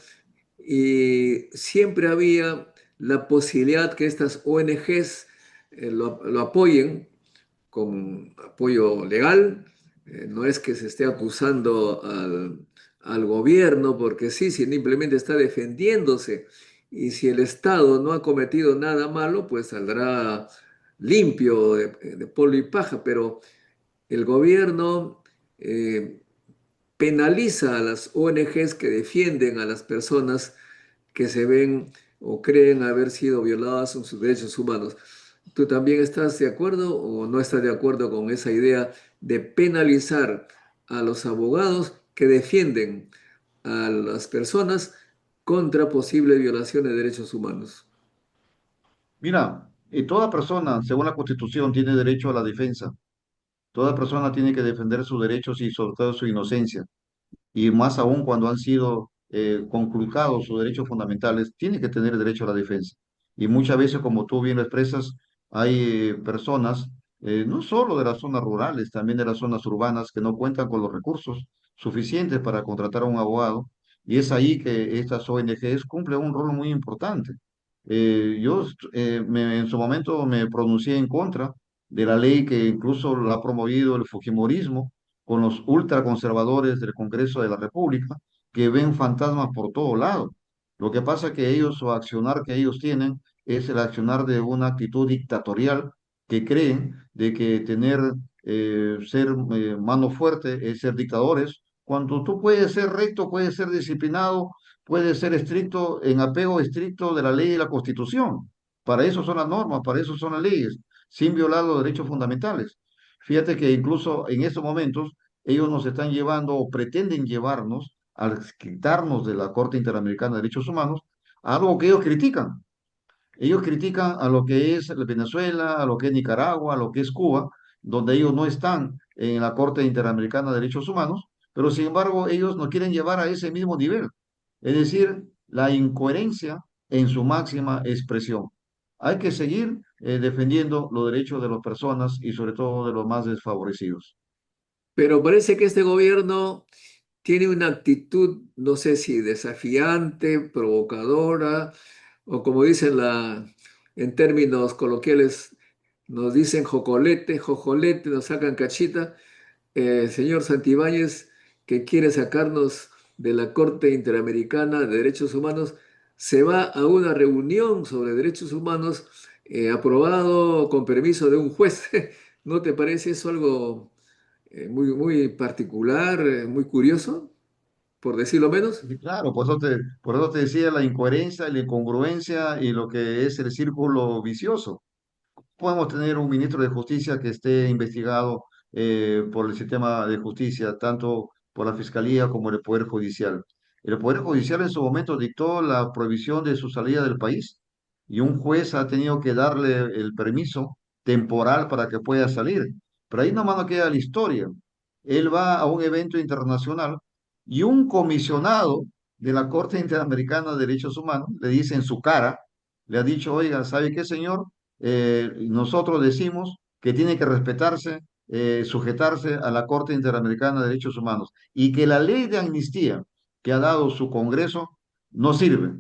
Y siempre había la posibilidad que estas ONGs lo apoyen con apoyo legal. No es que se esté acusando al gobierno porque sí, simplemente está defendiéndose. Y si el Estado no ha cometido nada malo, pues saldrá limpio de polvo y paja. Pero el gobierno penaliza a las ONGs que defienden a las personas que se ven o creen haber sido violadas en sus derechos humanos. ¿Tú también estás de acuerdo o no estás de acuerdo con esa idea de penalizar a los abogados que defienden a las personas contra posibles violaciones de derechos humanos? Mira, toda persona, según la Constitución, tiene derecho a la defensa. Toda persona tiene que defender sus derechos y sobre todo su inocencia. Y más aún cuando han sido conculcados sus derechos fundamentales, tiene que tener derecho a la defensa. Y muchas veces, como tú bien lo expresas, hay personas, no solo de las zonas rurales, también de las zonas urbanas, que no cuentan con los recursos suficientes para contratar a un abogado. Y es ahí que estas ONGs cumplen un rol muy importante. En su momento me pronuncié en contra de la ley que incluso la ha promovido el Fujimorismo con los ultraconservadores del Congreso de la República, que ven fantasmas por todo lado. Lo que pasa es que ellos, su accionar que ellos tienen, es el accionar de una actitud dictatorial que creen de que ser mano fuerte es ser dictadores, cuando tú puedes ser recto, puedes ser disciplinado, puedes ser estricto, en apego estricto de la ley y la Constitución. Para eso son las normas, para eso son las leyes, sin violar los derechos fundamentales. Fíjate que incluso en estos momentos ellos nos están llevando o pretenden llevarnos a quitarnos de la Corte Interamericana de Derechos Humanos a algo que ellos critican. Ellos critican a lo que es Venezuela, a lo que es Nicaragua, a lo que es Cuba, donde ellos no están en la Corte Interamericana de Derechos Humanos, pero sin embargo ellos nos quieren llevar a ese mismo nivel. Es decir, la incoherencia en su máxima expresión. Hay que seguir defendiendo los derechos de las personas y sobre todo de los más desfavorecidos. Pero parece que este gobierno tiene una actitud, no sé si desafiante, provocadora, o como dicen en términos coloquiales, nos dicen jocolete, jojolete, nos sacan cachita. Señor Santibáñez, que quiere sacarnos de la Corte Interamericana de Derechos Humanos, se va a una reunión sobre derechos humanos aprobado con permiso de un juez. ¿No te parece eso algo muy particular, muy curioso, por decirlo menos? Y claro, por eso te decía la incoherencia, la incongruencia y lo que es el círculo vicioso. Podemos tener un ministro de justicia que esté investigado por el sistema de justicia, tanto por la fiscalía como el Poder Judicial. El Poder Judicial en su momento dictó la prohibición de su salida del país y un juez ha tenido que darle el permiso temporal para que pueda salir. Pero ahí nomás no queda la historia. Él va a un evento internacional y un comisionado de la Corte Interamericana de Derechos Humanos le dice en su cara, le ha dicho, oiga, ¿sabe qué, señor? Nosotros decimos que tiene que respetarse, sujetarse a la Corte Interamericana de Derechos Humanos y que la ley de amnistía que ha dado su Congreso no sirve.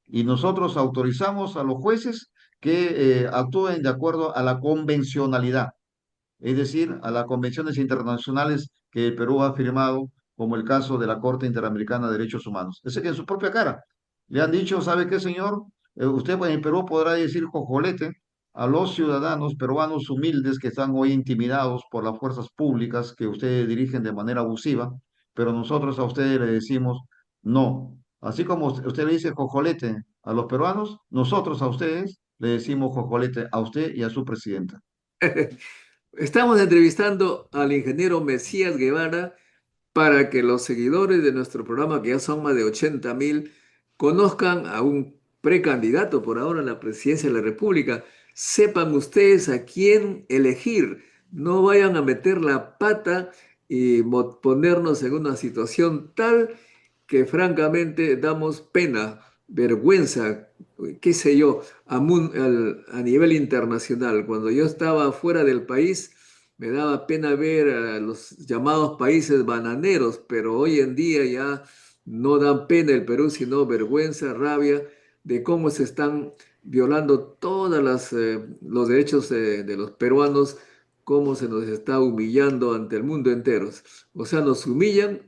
Y nosotros autorizamos a los jueces que actúen de acuerdo a la convencionalidad, es decir, a las convenciones internacionales que el Perú ha firmado, como el caso de la Corte Interamericana de Derechos Humanos. Es que en su propia cara le han dicho, ¿sabe qué, señor? Usted en el Perú podrá decir cojolete a los ciudadanos peruanos humildes que están hoy intimidados por las fuerzas públicas que ustedes dirigen de manera abusiva, pero nosotros a ustedes le decimos no. Así como usted le dice cojolete a los peruanos, nosotros a ustedes le decimos cojolete a usted y a su presidenta. Estamos entrevistando al ingeniero Mesías Guevara para que los seguidores de nuestro programa, que ya son más de 80.000, conozcan a un precandidato por ahora a la presidencia de la República. Sepan ustedes a quién elegir. No vayan a meter la pata y ponernos en una situación tal que francamente damos pena, vergüenza, qué sé yo, a nivel internacional. Cuando yo estaba fuera del país, me daba pena ver a los llamados países bananeros, pero hoy en día ya no dan pena el Perú, sino vergüenza, rabia de cómo se están violando todos los derechos de los peruanos, cómo se nos está humillando ante el mundo entero. O sea, nos humillan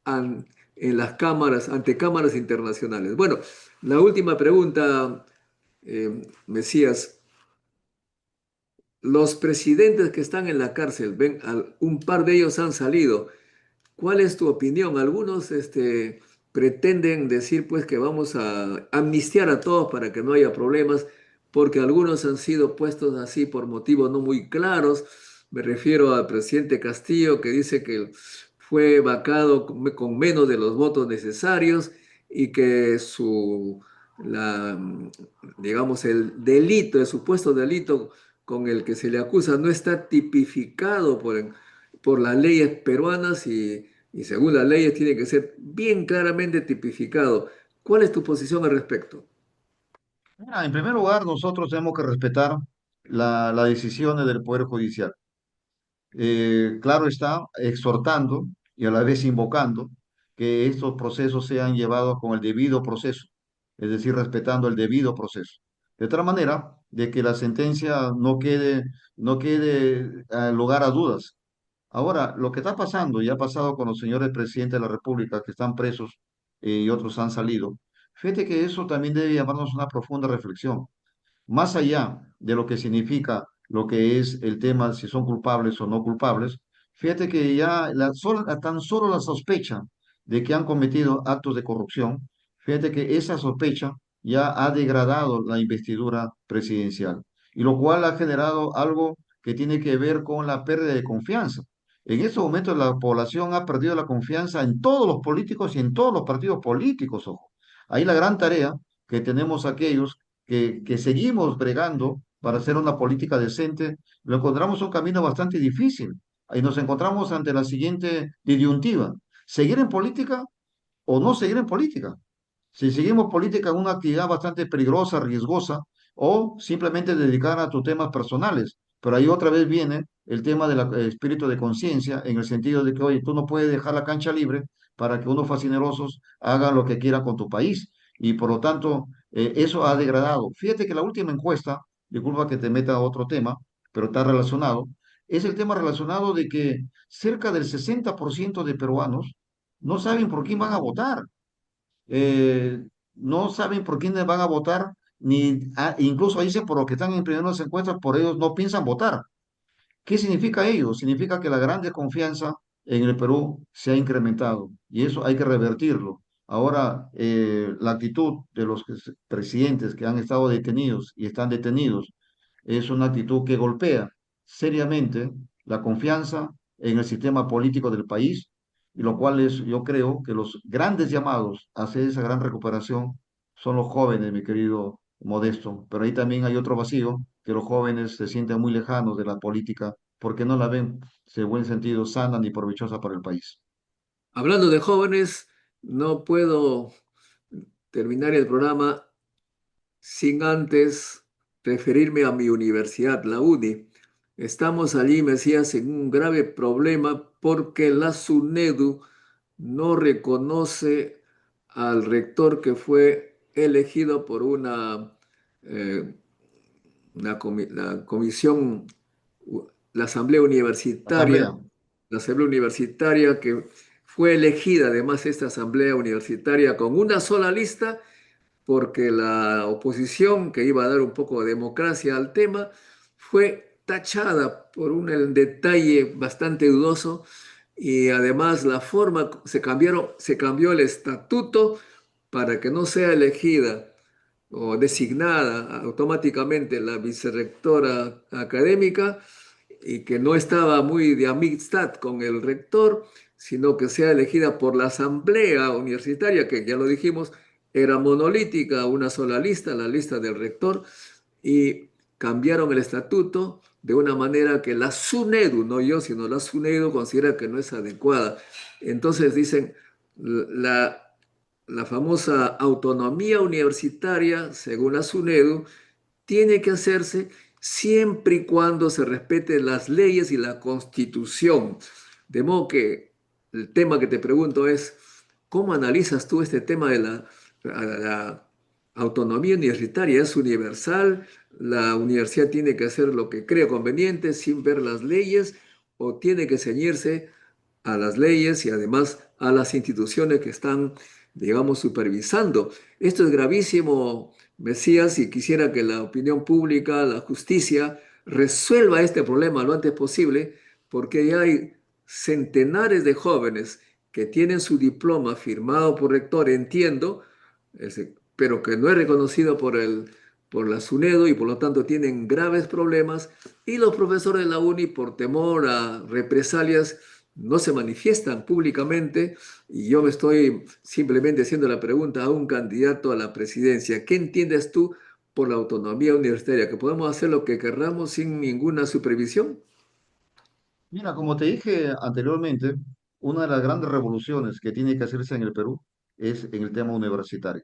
an- en las cámaras, ante cámaras internacionales. Bueno, la última pregunta, Mesías. Los presidentes que están en la cárcel, un par de ellos han salido. ¿Cuál es tu opinión? Algunos pretenden decir pues que vamos a amnistiar a todos para que no haya problemas, porque algunos han sido puestos así por motivos no muy claros. Me refiero al presidente Castillo, que dice que fue vacado con menos de los votos necesarios y que la, digamos, el delito, el supuesto delito con el que se le acusa no está tipificado por las leyes peruanas y según las leyes tiene que ser bien claramente tipificado. ¿Cuál es tu posición al respecto? En primer lugar, nosotros tenemos que respetar las decisiones del Poder Judicial. Claro está, exhortando y a la vez invocando que estos procesos sean llevados con el debido proceso, es decir, respetando el debido proceso. De tal manera de que la sentencia no quede lugar a dudas. Ahora, lo que está pasando y ha pasado con los señores presidentes de la República que están presos y otros han salido, fíjate que eso también debe llamarnos una profunda reflexión más allá de lo que significa lo que es el tema, si son culpables o no culpables, fíjate que ya tan solo la sospecha de que han cometido actos de corrupción, fíjate que esa sospecha ya ha degradado la investidura presidencial, y lo cual ha generado algo que tiene que ver con la pérdida de confianza. En estos momentos la población ha perdido la confianza en todos los políticos y en todos los partidos políticos, ojo. Ahí la gran tarea que tenemos aquellos que seguimos bregando para hacer una política decente, lo encontramos un camino bastante difícil. Ahí nos encontramos ante la siguiente disyuntiva: seguir en política o no seguir en política. Si seguimos política en una actividad bastante peligrosa, riesgosa, o simplemente dedicar a tus temas personales. Pero ahí otra vez viene el tema del espíritu de conciencia, en el sentido de que, oye, tú no puedes dejar la cancha libre para que unos fascinerosos hagan lo que quieran con tu país. Y por lo tanto, eso ha degradado. Fíjate que la última encuesta, disculpa que te meta a otro tema, pero está relacionado, es el tema relacionado de que cerca del 60% de peruanos no saben por quién van a votar. eh, no saben por quiénes van a votar, incluso dicen por los que están en primeras encuestas, por ellos no piensan votar. ¿Qué significa ello? Significa que la gran desconfianza en el Perú se ha incrementado y eso hay que revertirlo. Ahora, la actitud de los presidentes que han estado detenidos y están detenidos es una actitud que golpea seriamente la confianza en el sistema político del país, y lo cual es, yo creo que los grandes llamados a hacer esa gran recuperación son los jóvenes, mi querido Modesto. Pero ahí también hay otro vacío, que los jóvenes se sienten muy lejanos de la política porque no la ven, en buen sentido, sana ni provechosa para el país. Hablando de jóvenes, no puedo terminar el programa sin antes referirme a mi universidad, la UNI. Estamos allí, Mesías, en un grave problema porque la SUNEDU no reconoce al rector que fue elegido por eh, la comisión, la asamblea universitaria, Asamblea. la asamblea universitaria que fue elegida, además, esta asamblea universitaria con una sola lista porque la oposición, que iba a dar un poco de democracia al tema, fue tachada por un detalle bastante dudoso y además la forma, se cambió el estatuto para que no sea elegida o designada automáticamente la vicerrectora académica y que no estaba muy de amistad con el rector, sino que sea elegida por la asamblea universitaria, que ya lo dijimos, era monolítica, una sola lista, la lista del rector, y cambiaron el estatuto de una manera que la SUNEDU, no yo, sino la SUNEDU considera que no es adecuada. Entonces dicen, la la famosa autonomía universitaria, según la SUNEDU, tiene que hacerse siempre y cuando se respeten las leyes y la Constitución. De modo que el tema que te pregunto es, ¿cómo analizas tú este tema de la autonomía universitaria? ¿Es universal? ¿La universidad tiene que hacer lo que cree conveniente sin ver las leyes o tiene que ceñirse a las leyes y además a las instituciones que están, digamos, supervisando? Esto es gravísimo, Mesías, y quisiera que la opinión pública, la justicia, resuelva este problema lo antes posible, porque ya hay centenares de jóvenes que tienen su diploma firmado por rector, entiendo, pero que no es reconocido por la SUNEDO y por lo tanto tienen graves problemas, y los profesores de la UNI, por temor a represalias, no se manifiestan públicamente, y yo me estoy simplemente haciendo la pregunta a un candidato a la presidencia. ¿Qué entiendes tú por la autonomía universitaria? ¿Que podemos hacer lo que querramos sin ninguna supervisión? Mira, como te dije anteriormente, una de las grandes revoluciones que tiene que hacerse en el Perú es en el tema universitario.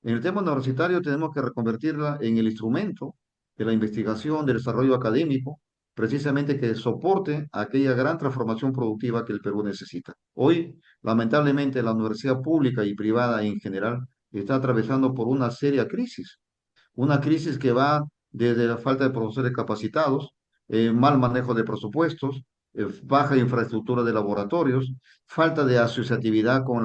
En el tema universitario tenemos que reconvertirla en el instrumento de la investigación, del desarrollo académico, precisamente que soporte aquella gran transformación productiva que el Perú necesita. Hoy, lamentablemente, la universidad pública y privada en general está atravesando por una seria crisis. Una crisis que va desde la falta de profesores capacitados, mal manejo de presupuestos, baja infraestructura de laboratorios, falta de asociatividad con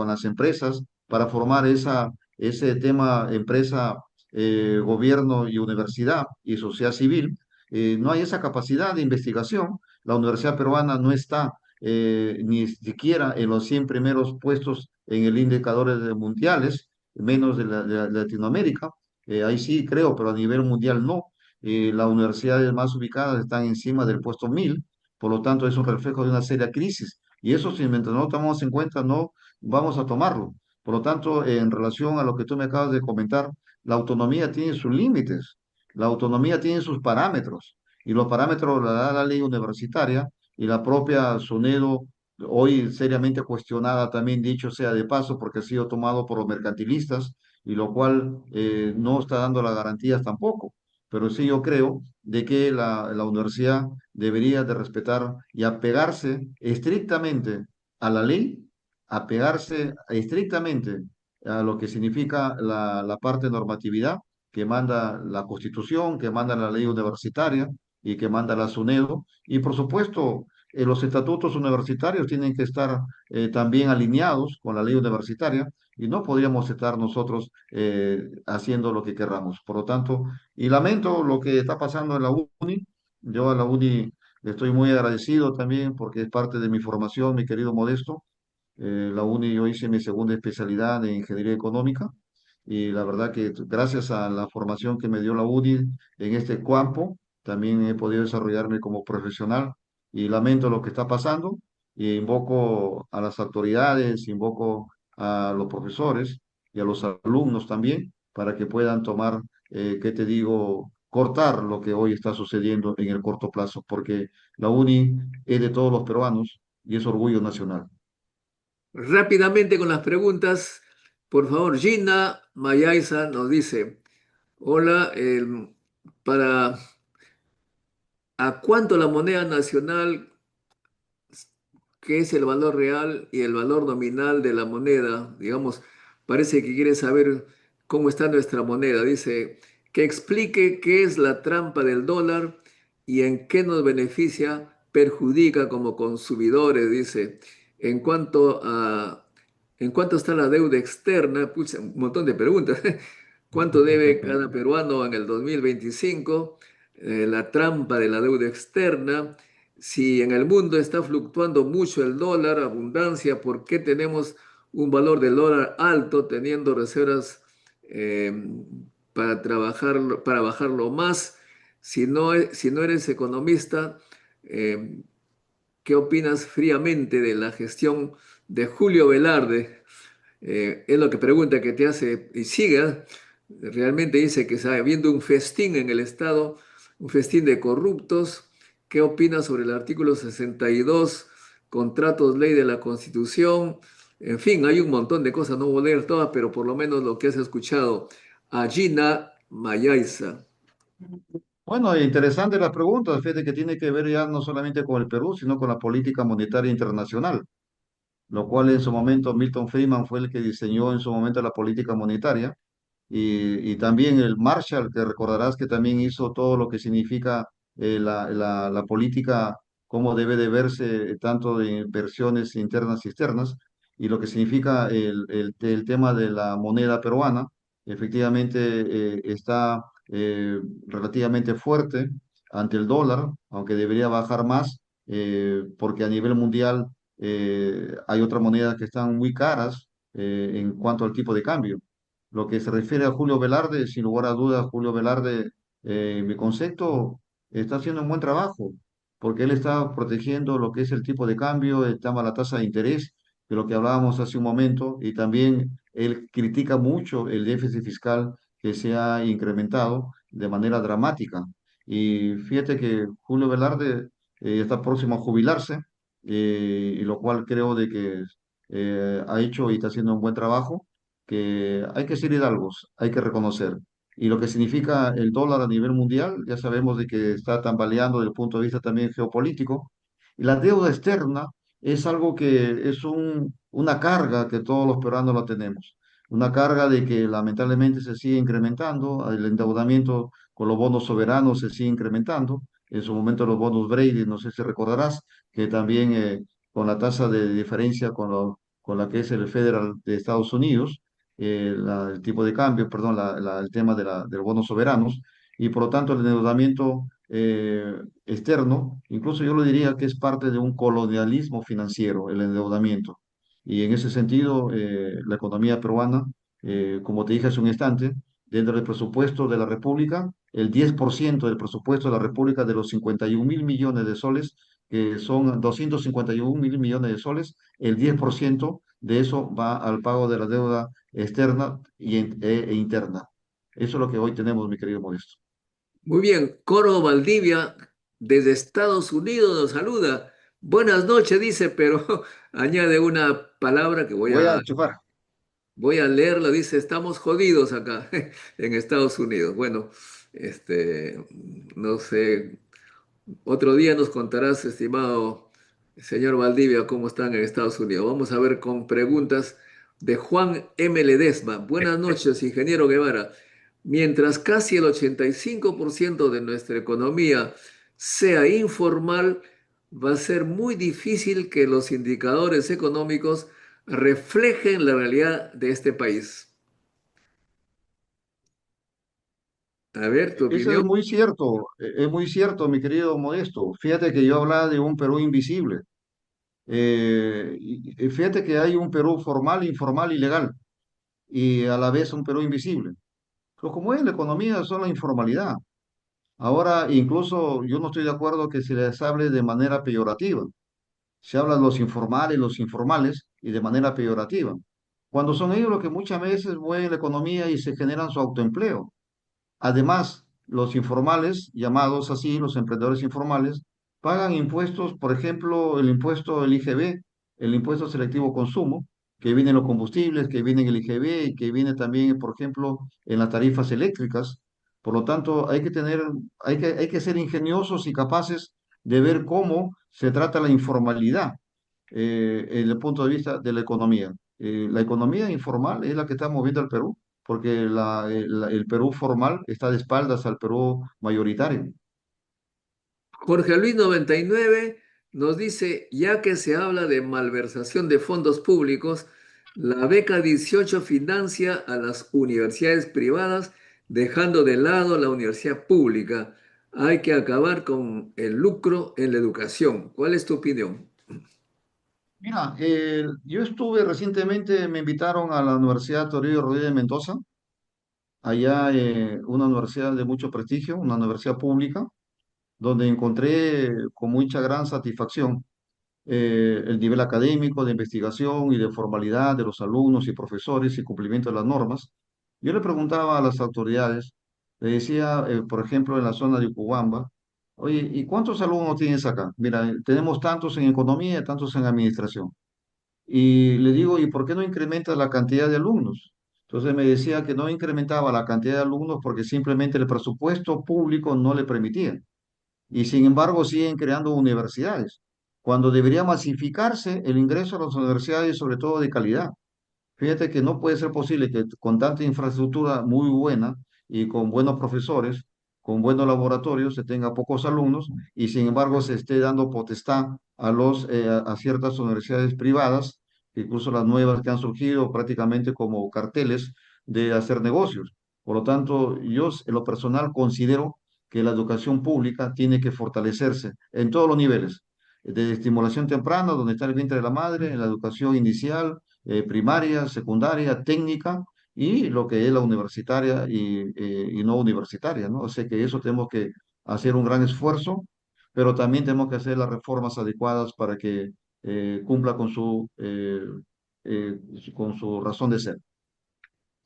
las empresas para formar ese tema empresa, gobierno y universidad y sociedad civil. No hay esa capacidad de investigación. La universidad peruana no está ni siquiera en los 100 primeros puestos en el indicadores mundiales, menos de Latinoamérica. Ahí sí creo, pero a nivel mundial no. Las universidades más ubicadas están encima del puesto 1000, por lo tanto es un reflejo de una seria crisis. Y eso, si mientras no lo tomamos en cuenta, no vamos a tomarlo. Por lo tanto, en relación a lo que tú me acabas de comentar, la autonomía tiene sus límites, la autonomía tiene sus parámetros, y los parámetros la da la ley universitaria y la propia SUNEDO, hoy seriamente cuestionada también, dicho sea de paso, porque ha sido tomado por los mercantilistas y lo cual no está dando las garantías tampoco. Pero sí yo creo de que la universidad debería de respetar y apegarse estrictamente a la ley, apegarse estrictamente a lo que significa la parte normatividad que manda la Constitución, que manda la ley universitaria y que manda la SUNEDO. Y por supuesto, los estatutos universitarios tienen que estar también alineados con la ley universitaria y no podríamos estar nosotros haciendo lo que querramos. Por lo tanto, y lamento lo que está pasando en la UNI. Yo a la UNI le estoy muy agradecido también porque es parte de mi formación, mi querido Modesto. La UNI yo hice mi segunda especialidad en ingeniería económica y la verdad que gracias a la formación que me dio la UNI en este campo, también he podido desarrollarme como profesional y lamento lo que está pasando y invoco a las autoridades, invoco a los profesores y a los alumnos también para que puedan tomar, ¿qué te digo? Cortar lo que hoy está sucediendo en el corto plazo, porque la UNI es de todos los peruanos y es orgullo nacional. Rápidamente con las preguntas, por favor, Gina Mayaiza nos dice, hola, para ¿a cuánto la moneda nacional, qué es el valor real y el valor nominal de la moneda? Digamos, parece que quiere saber cómo está nuestra moneda. Dice, que explique qué es la trampa del dólar y en qué nos beneficia, perjudica como consumidores. Dice, en cuanto a, en cuánto está la deuda externa, pucha, un montón de preguntas. ¿Cuánto debe cada peruano en el 2025? La trampa de la deuda externa. Si en el mundo está fluctuando mucho el dólar, abundancia, ¿por qué tenemos un valor del dólar alto teniendo reservas eh, para trabajar, para bajarlo más? Si no eres economista, eh, ¿qué opinas fríamente de la gestión de Julio Velarde? Es lo que pregunta que te hace y siga. Realmente dice que está habiendo un festín en el Estado, un festín de corruptos. ¿Qué opinas sobre el artículo 62, contratos, ley de la Constitución? En fin, hay un montón de cosas, no voy a leer todas, pero por lo menos lo que has escuchado. Agina Mayaiza. Bueno, interesante la pregunta, fíjate que tiene que ver ya no solamente con el Perú, sino con la política monetaria internacional, lo cual en su momento Milton Friedman fue el que diseñó en su momento la política monetaria y también el Marshall, que recordarás que también hizo todo lo que significa la política, cómo debe de verse tanto de inversiones internas y externas, y lo que significa el tema de la moneda peruana, efectivamente está relativamente fuerte ante el dólar, aunque debería bajar más, porque a nivel mundial hay otras monedas que están muy caras en cuanto al tipo de cambio. Lo que se refiere a Julio Velarde, sin lugar a dudas, Julio Velarde, mi concepto, está haciendo un buen trabajo, porque él está protegiendo lo que es el tipo de cambio, el tema de la tasa de interés, de lo que hablábamos hace un momento, y también él critica mucho el déficit fiscal que se ha incrementado de manera dramática. Y fíjate que Julio Velarde está próximo a jubilarse, y lo cual creo de que ha hecho y está haciendo un buen trabajo que hay que ser hidalgos, hay que reconocer. Y lo que significa el dólar a nivel mundial, ya sabemos de que está tambaleando desde el punto de vista también geopolítico. Y la deuda externa es algo que es una carga que todos los peruanos la tenemos. Una carga de que lamentablemente se sigue incrementando, el endeudamiento con los bonos soberanos se sigue incrementando. En su momento los bonos Brady, no sé si recordarás, que también con la tasa de diferencia con la que es el Federal de Estados Unidos, el tipo de cambio, perdón, el tema de los bonos soberanos, y por lo tanto el endeudamiento externo, incluso yo lo diría que es parte de un colonialismo financiero, el endeudamiento. Y en ese sentido, la economía peruana, como te dije hace un instante, dentro del presupuesto de la República, el 10% del presupuesto de la República de los 51.000 millones de soles, que son 251.000 millones de soles, el 10% de eso va al pago de la deuda externa e interna. Eso es lo que hoy tenemos, mi querido Modesto. Muy bien, Coro Valdivia desde Estados Unidos nos saluda. Buenas noches, dice, pero añade una palabra que Voy a chupar. voy a leerla. Dice, estamos jodidos acá en Estados Unidos. Bueno, no sé, otro día nos contarás, estimado señor Valdivia, cómo están en Estados Unidos. Vamos a ver con preguntas de Juan M. Ledesma. Buenas noches, ingeniero Guevara. Mientras casi el 85% de nuestra economía sea informal, va a ser muy difícil que los indicadores económicos reflejen la realidad de este país. A ver, tu Eso opinión. es muy cierto, mi querido Modesto. Fíjate que yo hablaba de un Perú invisible. Y fíjate que hay un Perú formal, informal y legal, y a la vez un Perú invisible. Pero como es la economía, son la informalidad. Ahora, incluso yo no estoy de acuerdo que se les hable de manera peyorativa. Se habla de los informales, y de manera peyorativa, cuando son ellos los que muchas veces mueven la economía y se generan su autoempleo. Además, los informales, llamados así, los emprendedores informales, pagan impuestos, por ejemplo, el impuesto del IGB, el impuesto selectivo consumo, que viene en los combustibles, que viene en el IGB y que viene también, por ejemplo, en las tarifas eléctricas. Por lo tanto, hay que ser ingeniosos y capaces de ver cómo se trata la informalidad desde el punto de vista de la economía. La economía informal es la que está moviendo al Perú porque el Perú formal está de espaldas al Perú mayoritario. Jorge Luis 99 nos dice, ya que se habla de malversación de fondos públicos, la beca 18 financia a las universidades privadas, dejando de lado la universidad pública. Hay que acabar con el lucro en la educación. ¿Cuál es tu opinión? Mira, yo estuve recientemente, me invitaron a la Universidad Toribio Rodríguez de Mendoza, allá una universidad de mucho prestigio, una universidad pública, donde encontré con mucha gran satisfacción el nivel académico, de investigación y de formalidad de los alumnos y profesores y cumplimiento de las normas. Yo le preguntaba a las autoridades, le decía, por ejemplo, en la zona de Ucubamba, oye, ¿y cuántos alumnos tienes acá? Mira, tenemos tantos en economía, tantos en administración. Y le digo, ¿y por qué no incrementa la cantidad de alumnos? Entonces me decía que no incrementaba la cantidad de alumnos porque simplemente el presupuesto público no le permitía. Y sin embargo siguen creando universidades, cuando debería masificarse el ingreso a las universidades, sobre todo de calidad. Fíjate que no puede ser posible que con tanta infraestructura muy buena y con buenos profesores, con buenos laboratorios, se tenga pocos alumnos y sin embargo se esté dando potestad a ciertas universidades privadas, incluso las nuevas que han surgido prácticamente como carteles de hacer negocios. Por lo tanto, yo en lo personal considero que la educación pública tiene que fortalecerse en todos los niveles, de estimulación temprana, donde está el vientre de la madre, en la educación inicial, primaria, secundaria, técnica y lo que es la universitaria y no universitaria, ¿no? O sea que eso tenemos que hacer un gran esfuerzo, pero también tenemos que hacer las reformas adecuadas para que cumpla con su razón de ser.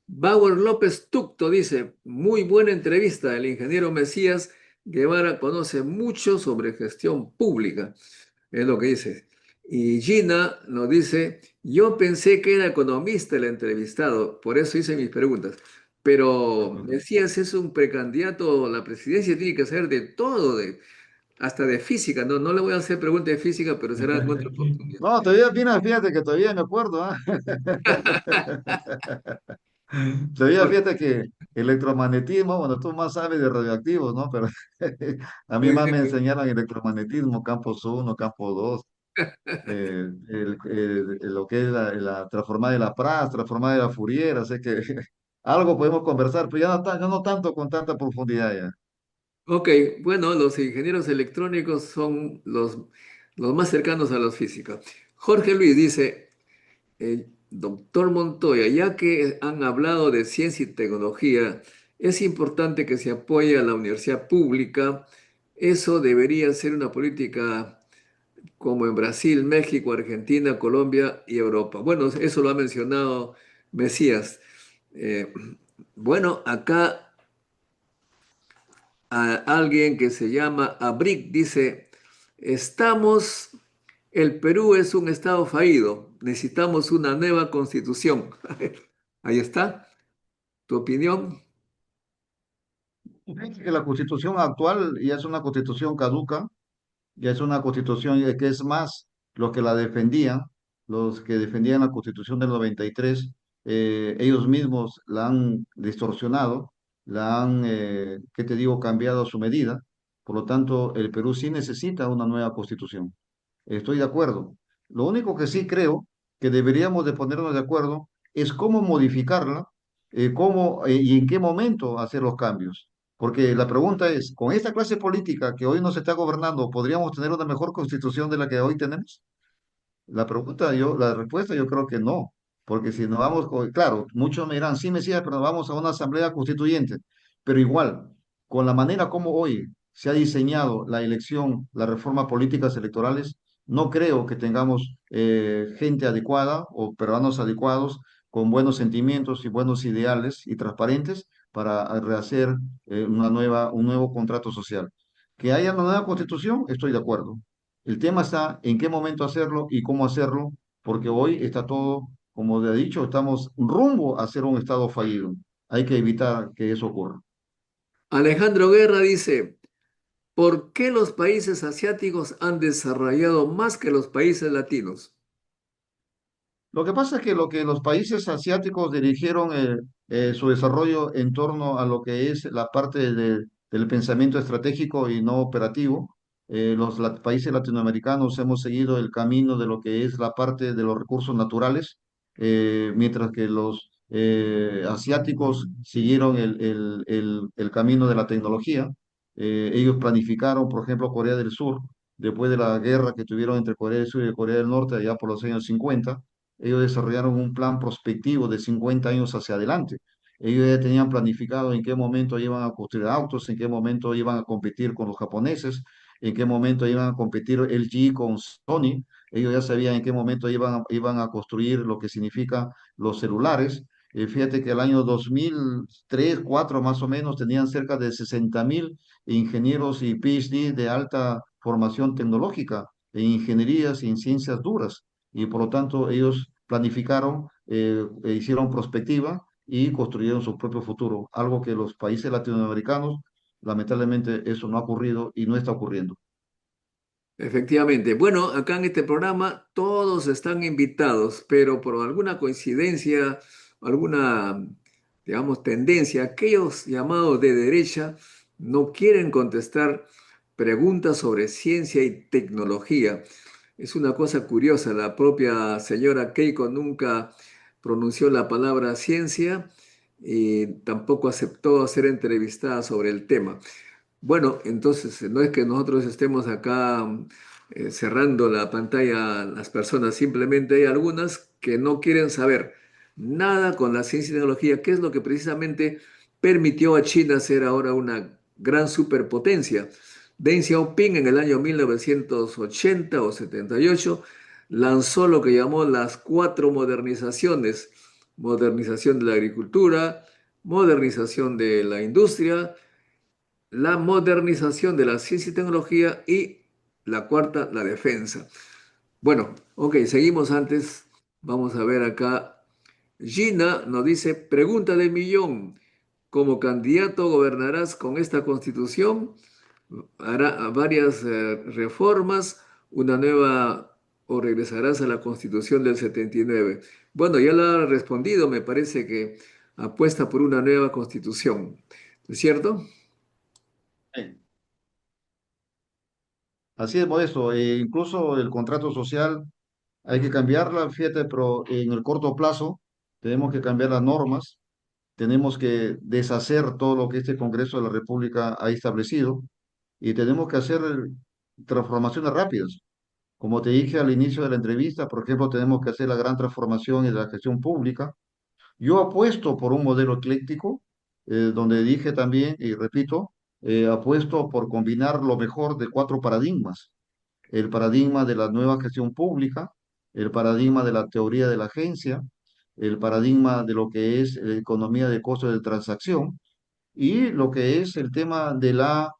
Bauer López Tucto dice, muy buena entrevista. El ingeniero Mesías Guevara conoce mucho sobre gestión pública, es lo que dice. Y Gina nos dice, yo pensé que era economista el entrevistado, por eso hice mis preguntas. Pero Mesías es un precandidato a la presidencia, tiene que saber de todo, hasta de física. No, no le voy a hacer preguntas de física, pero será en otra oportunidad. No, todavía, mira, fíjate que todavía me acuerdo, ¿ah? Todavía Por- fíjate que electromagnetismo, bueno, tú más sabes de radioactivos, ¿no? Pero a mí Sí, más sí, me sí. enseñaron electromagnetismo, campos uno, campo 2, lo que es la transformada de la Laplace, transformada de la Fourier, sé que algo podemos conversar, pero ya no tanto con tanta profundidad ya. Ok, bueno, los ingenieros electrónicos son los más cercanos a los físicos. Jorge Luis dice, doctor Montoya, ya que han hablado de ciencia y tecnología, es importante que se apoye a la universidad pública. Eso debería ser una política como en Brasil, México, Argentina, Colombia y Europa. Bueno, eso lo ha mencionado Mesías. Eh, bueno, acá alguien que se llama Abric dice, el Perú es un estado fallido, necesitamos una nueva constitución. Ahí está, tu opinión. Fíjate que la constitución actual ya es una constitución caduca, ya es una constitución que es más los que la defendían, los que defendían la constitución del 93, ellos mismos la han distorsionado, la han, ¿qué te digo?, cambiado a su medida. Por lo tanto, el Perú sí necesita una nueva constitución. Estoy de acuerdo. Lo único que sí creo que deberíamos de ponernos de acuerdo es cómo modificarla, y en qué momento hacer los cambios. Porque la pregunta es, ¿con esta clase política que hoy nos está gobernando, podríamos tener una mejor constitución de la que hoy tenemos? La respuesta yo creo que no, porque si nos vamos, claro, muchos me dirán, sí, Mesías, pero nos vamos a una asamblea constituyente, pero igual, con la manera como hoy se ha diseñado la elección, las reformas políticas electorales, no creo que tengamos gente adecuada o peruanos adecuados con buenos sentimientos y buenos ideales y transparentes para rehacer un nuevo contrato social. Que haya una nueva constitución, estoy de acuerdo. El tema está en qué momento hacerlo y cómo hacerlo, porque hoy está todo, como he dicho, estamos rumbo a ser un estado fallido. Hay que evitar que eso ocurra. Alejandro Guerra dice, ¿por qué los países asiáticos han desarrollado más que los países latinos? Lo que pasa es que lo que los países asiáticos dirigieron su desarrollo en torno a lo que es la parte del pensamiento estratégico y no operativo. Países latinoamericanos hemos seguido el camino de lo que es la parte de los recursos naturales, mientras que los asiáticos siguieron el camino de la tecnología. Ellos planificaron, por ejemplo, Corea del Sur, después de la guerra que tuvieron entre Corea del Sur y Corea del Norte, allá por los años 50. Ellos desarrollaron un plan prospectivo de 50 años hacia adelante. Ellos ya tenían planificado en qué momento iban a construir autos, en qué momento iban a competir con los japoneses, en qué momento iban a competir LG con Sony. Ellos ya sabían en qué momento iban a construir lo que significa los celulares. Fíjate que el año 2003, 2004 más o menos tenían cerca de 60.000 ingenieros y PhD de alta formación tecnológica en ingenierías y en ciencias duras. y por lo tanto ellos planificaron, hicieron prospectiva y construyeron su propio futuro, algo que los países latinoamericanos, lamentablemente, eso no ha ocurrido y no está ocurriendo. Efectivamente. Bueno, acá en este programa todos están invitados, pero por alguna coincidencia, alguna, digamos, tendencia, aquellos llamados de derecha no quieren contestar preguntas sobre ciencia y tecnología. Es una cosa curiosa, la propia señora Keiko nunca pronunció la palabra ciencia y tampoco aceptó ser entrevistada sobre el tema. Bueno, entonces no es que nosotros estemos acá cerrando la pantalla a las personas, simplemente hay algunas que no quieren saber nada con la ciencia y tecnología, que es lo que precisamente permitió a China ser ahora una gran superpotencia. Deng Xiaoping en el año 1980 o 78 lanzó lo que llamó las cuatro modernizaciones: modernización de la agricultura, modernización de la industria, la modernización de la ciencia y tecnología y la cuarta, la defensa. Bueno, ok, seguimos antes. Vamos a ver acá. Gina nos dice, pregunta de millón. ¿Como candidato gobernarás con esta constitución? ¿Hará varias reformas? ¿Una nueva o regresarás a la constitución del 79? Bueno, ya lo ha respondido, me parece que apuesta por una nueva constitución. ¿Es cierto? Sí. Así es, Modesto. Incluso el contrato social hay que cambiarla, fíjate, pero en el corto plazo tenemos que cambiar las normas, tenemos que deshacer todo lo que este Congreso de la República ha establecido y tenemos que hacer transformaciones rápidas. Como te dije al inicio de la entrevista, por ejemplo, tenemos que hacer la gran transformación en la gestión pública. Yo apuesto por un modelo ecléctico, donde dije también, y repito, apuesto por combinar lo mejor de cuatro paradigmas: el paradigma de la nueva gestión pública, el paradigma de la teoría de la agencia, el paradigma de lo que es la economía de costo de transacción y lo que es el tema de la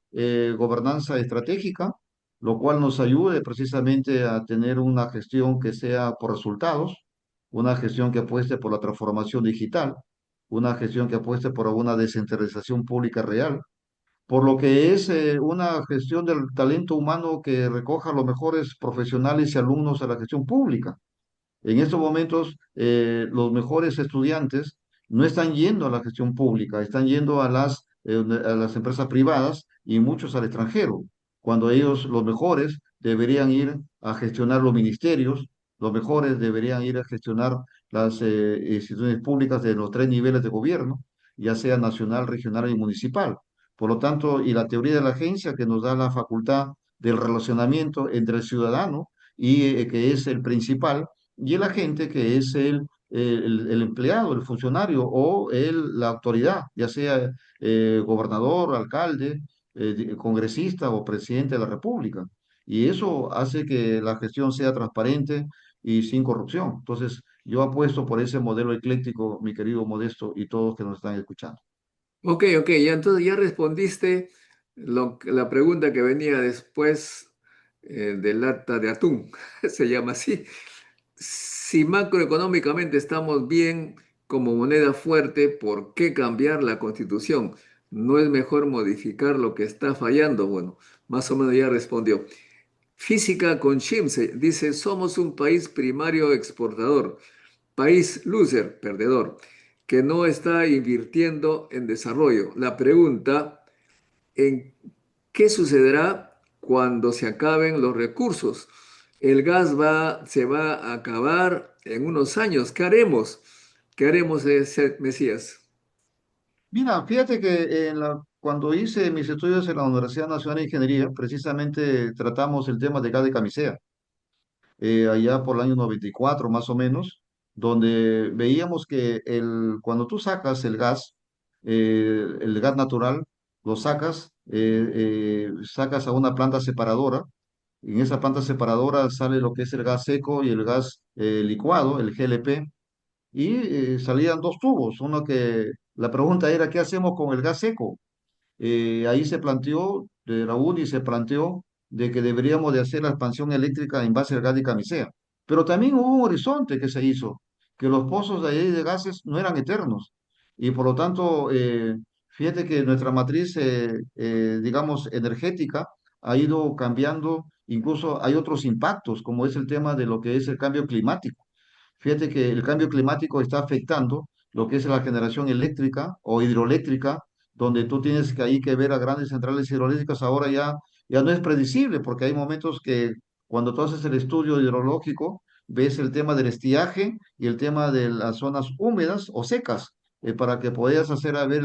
gobernanza estratégica, lo cual nos ayude precisamente a tener una gestión que sea por resultados, una gestión que apueste por la transformación digital, una gestión que apueste por una descentralización pública real, por lo que es una gestión del talento humano que recoja los mejores profesionales y alumnos a la gestión pública. En estos momentos, los mejores estudiantes no están yendo a la gestión pública, están yendo a las empresas privadas y muchos al extranjero, cuando ellos, los mejores, deberían ir a gestionar los ministerios, los mejores deberían ir a gestionar las instituciones públicas de los tres niveles de gobierno, ya sea nacional, regional y municipal. Por lo tanto, y la teoría de la agencia que nos da la facultad del relacionamiento entre el ciudadano y que es el principal y el agente que es el empleado, el funcionario o la autoridad, ya sea gobernador, alcalde, congresista o presidente de la República. Y eso hace que la gestión sea transparente y sin corrupción. Entonces, yo apuesto por ese modelo ecléctico, mi querido Modesto, y todos que nos están escuchando. Ok, ok, ya entonces ya respondiste la pregunta que venía después del lata de atún, se llama así. Si macroeconómicamente estamos bien como moneda fuerte, ¿por qué cambiar la constitución? ¿No es mejor modificar lo que está fallando? Bueno, más o menos ya respondió. Física con Chimse dice, somos un país primario exportador, país loser, perdedor, que no está invirtiendo en desarrollo. La pregunta, ¿en qué sucederá cuando se acaben los recursos? El gas se va a acabar en unos años. ¿Qué haremos? ¿Qué haremos, Mesías? Mira, fíjate que cuando hice mis estudios en la Universidad Nacional de Ingeniería, precisamente tratamos el tema de gas de camisea. Allá por el año 94 más o menos, donde veíamos que cuando tú sacas el gas natural, lo sacas a una planta separadora, y en esa planta separadora sale lo que es el gas seco y el gas licuado, el GLP, y salían dos tubos, la pregunta era, ¿qué hacemos con el gas seco? Ahí se planteó, de la UDI se planteó de que deberíamos de hacer la expansión eléctrica en base al gas de camisea. Pero también hubo un horizonte que se hizo, que los pozos de ahí de gases no eran eternos. Y por lo tanto, fíjate que nuestra matriz, digamos, energética ha ido cambiando, incluso hay otros impactos, como es el tema de lo que es el cambio climático. Fíjate que el cambio climático está afectando lo que es la generación eléctrica o hidroeléctrica, donde tú tienes que ahí que ver a grandes centrales hidroeléctricas, ahora ya no es predecible, porque hay momentos que cuando tú haces el estudio hidrológico, ves el tema del estiaje y el tema de las zonas húmedas o secas, para que puedas hacer a ver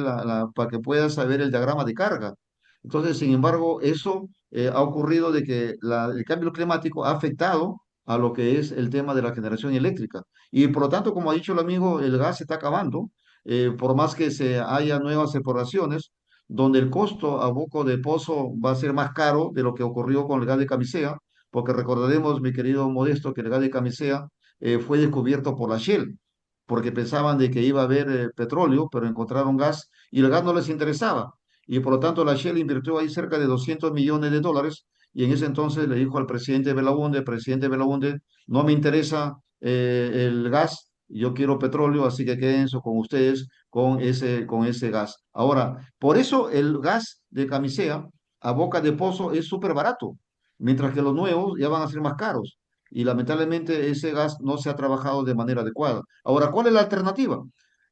para que puedas saber el diagrama de carga. Entonces, sin embargo, eso ha ocurrido de que el cambio climático ha afectado a lo que es el tema de la generación eléctrica. Y por lo tanto, como ha dicho el amigo, el gas se está acabando, por más que se haya nuevas exploraciones, donde el costo a boco de pozo va a ser más caro de lo que ocurrió con el gas de Camisea, porque recordaremos, mi querido Modesto, que el gas de Camisea fue descubierto por la Shell, porque pensaban de que iba a haber petróleo, pero encontraron gas y el gas no les interesaba. Y por lo tanto la Shell invirtió ahí cerca de 200 millones de dólares y en ese entonces le dijo al presidente Belaúnde, no me interesa el gas, yo quiero petróleo, así que quédense con ustedes con ese gas. Ahora, por eso el gas de Camisea a boca de pozo es súper barato, mientras que los nuevos ya van a ser más caros. Y lamentablemente ese gas no se ha trabajado de manera adecuada. Ahora, ¿cuál es la alternativa?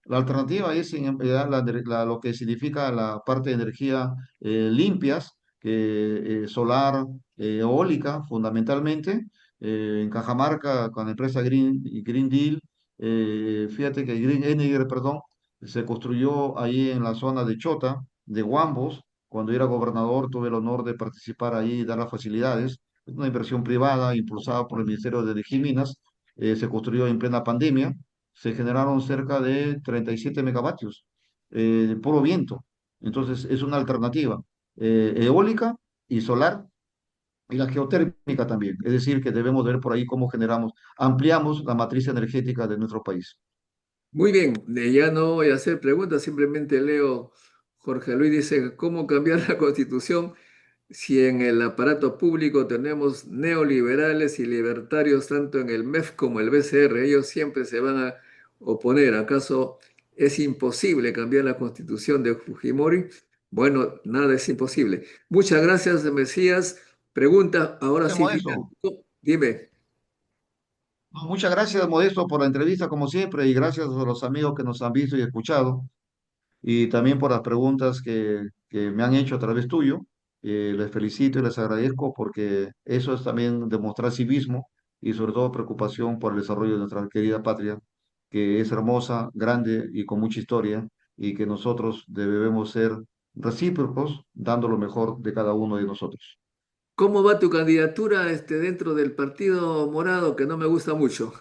La alternativa es en realidad lo que significa la parte de energía limpias, que, solar, eólica fundamentalmente, en Cajamarca con la empresa Green Deal, fíjate que Green Energy, perdón, se construyó ahí en la zona de Chota, de Huambos. Cuando era gobernador tuve el honor de participar ahí y dar las facilidades. Es una inversión privada impulsada por el Ministerio de Energía y Minas. Se construyó en plena pandemia. Se generaron cerca de 37 megavatios de puro viento. Entonces es una alternativa eólica y solar y la geotérmica también. Es decir, que debemos ver por ahí cómo generamos, ampliamos la matriz energética de nuestro país. Muy bien, ya no voy a hacer preguntas, simplemente leo, Jorge Luis dice, ¿cómo cambiar la constitución si en el aparato público tenemos neoliberales y libertarios tanto en el MEF como el BCR? Ellos siempre se van a oponer. ¿Acaso es imposible cambiar la constitución de Fujimori? Bueno, nada es imposible. Muchas gracias, Mesías. Pregunta, ahora Gracias, sí, final. Modesto. Dime. No, muchas gracias, Modesto, por la entrevista, como siempre, y gracias a los amigos que nos han visto y escuchado, y también por las preguntas que me han hecho a través tuyo. Les felicito y les agradezco porque eso es también demostrar civismo y sobre todo preocupación por el desarrollo de nuestra querida patria, que es hermosa, grande y con mucha historia, y que nosotros debemos ser recíprocos, dando lo mejor de cada uno de nosotros. ¿Cómo va tu candidatura dentro del Partido Morado, que no me gusta mucho?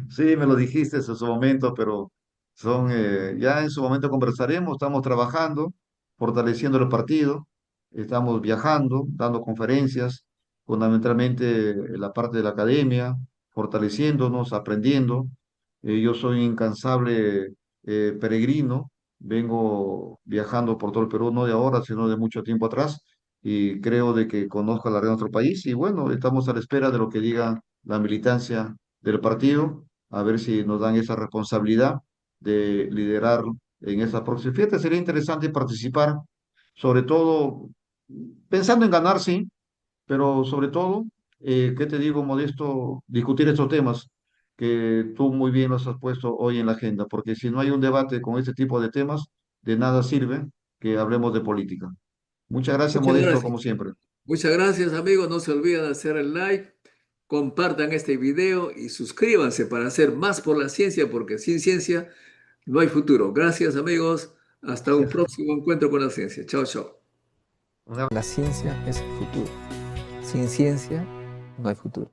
Sí, me lo dijiste en su momento, pero ya en su momento conversaremos. Estamos trabajando, fortaleciendo el partido, estamos viajando, dando conferencias, fundamentalmente en la parte de la academia, fortaleciéndonos, aprendiendo. Yo soy un incansable peregrino, vengo viajando por todo el Perú, no de ahora, sino de mucho tiempo atrás, y creo de que conozco la realidad de nuestro país, y bueno, estamos a la espera de lo que diga la militancia del partido, a ver si nos dan esa responsabilidad de liderar en esa próxima. Fíjate, sería interesante participar, sobre todo pensando en ganar, sí, pero sobre todo, ¿qué te digo, Modesto? Discutir estos temas que tú muy bien los has puesto hoy en la agenda, porque si no hay un debate con este tipo de temas, de nada sirve que hablemos de política. Muchas gracias, Muchas Modesto, como gracias. siempre. Muchas gracias, amigos. No se olviden de hacer el like, compartan este video y suscríbanse para hacer más por la ciencia, porque sin ciencia no hay futuro. Gracias, amigos. Hasta un Gracias. próximo encuentro con la ciencia. Chao, chao. Un La ciencia es el futuro. Sin ciencia no hay futuro.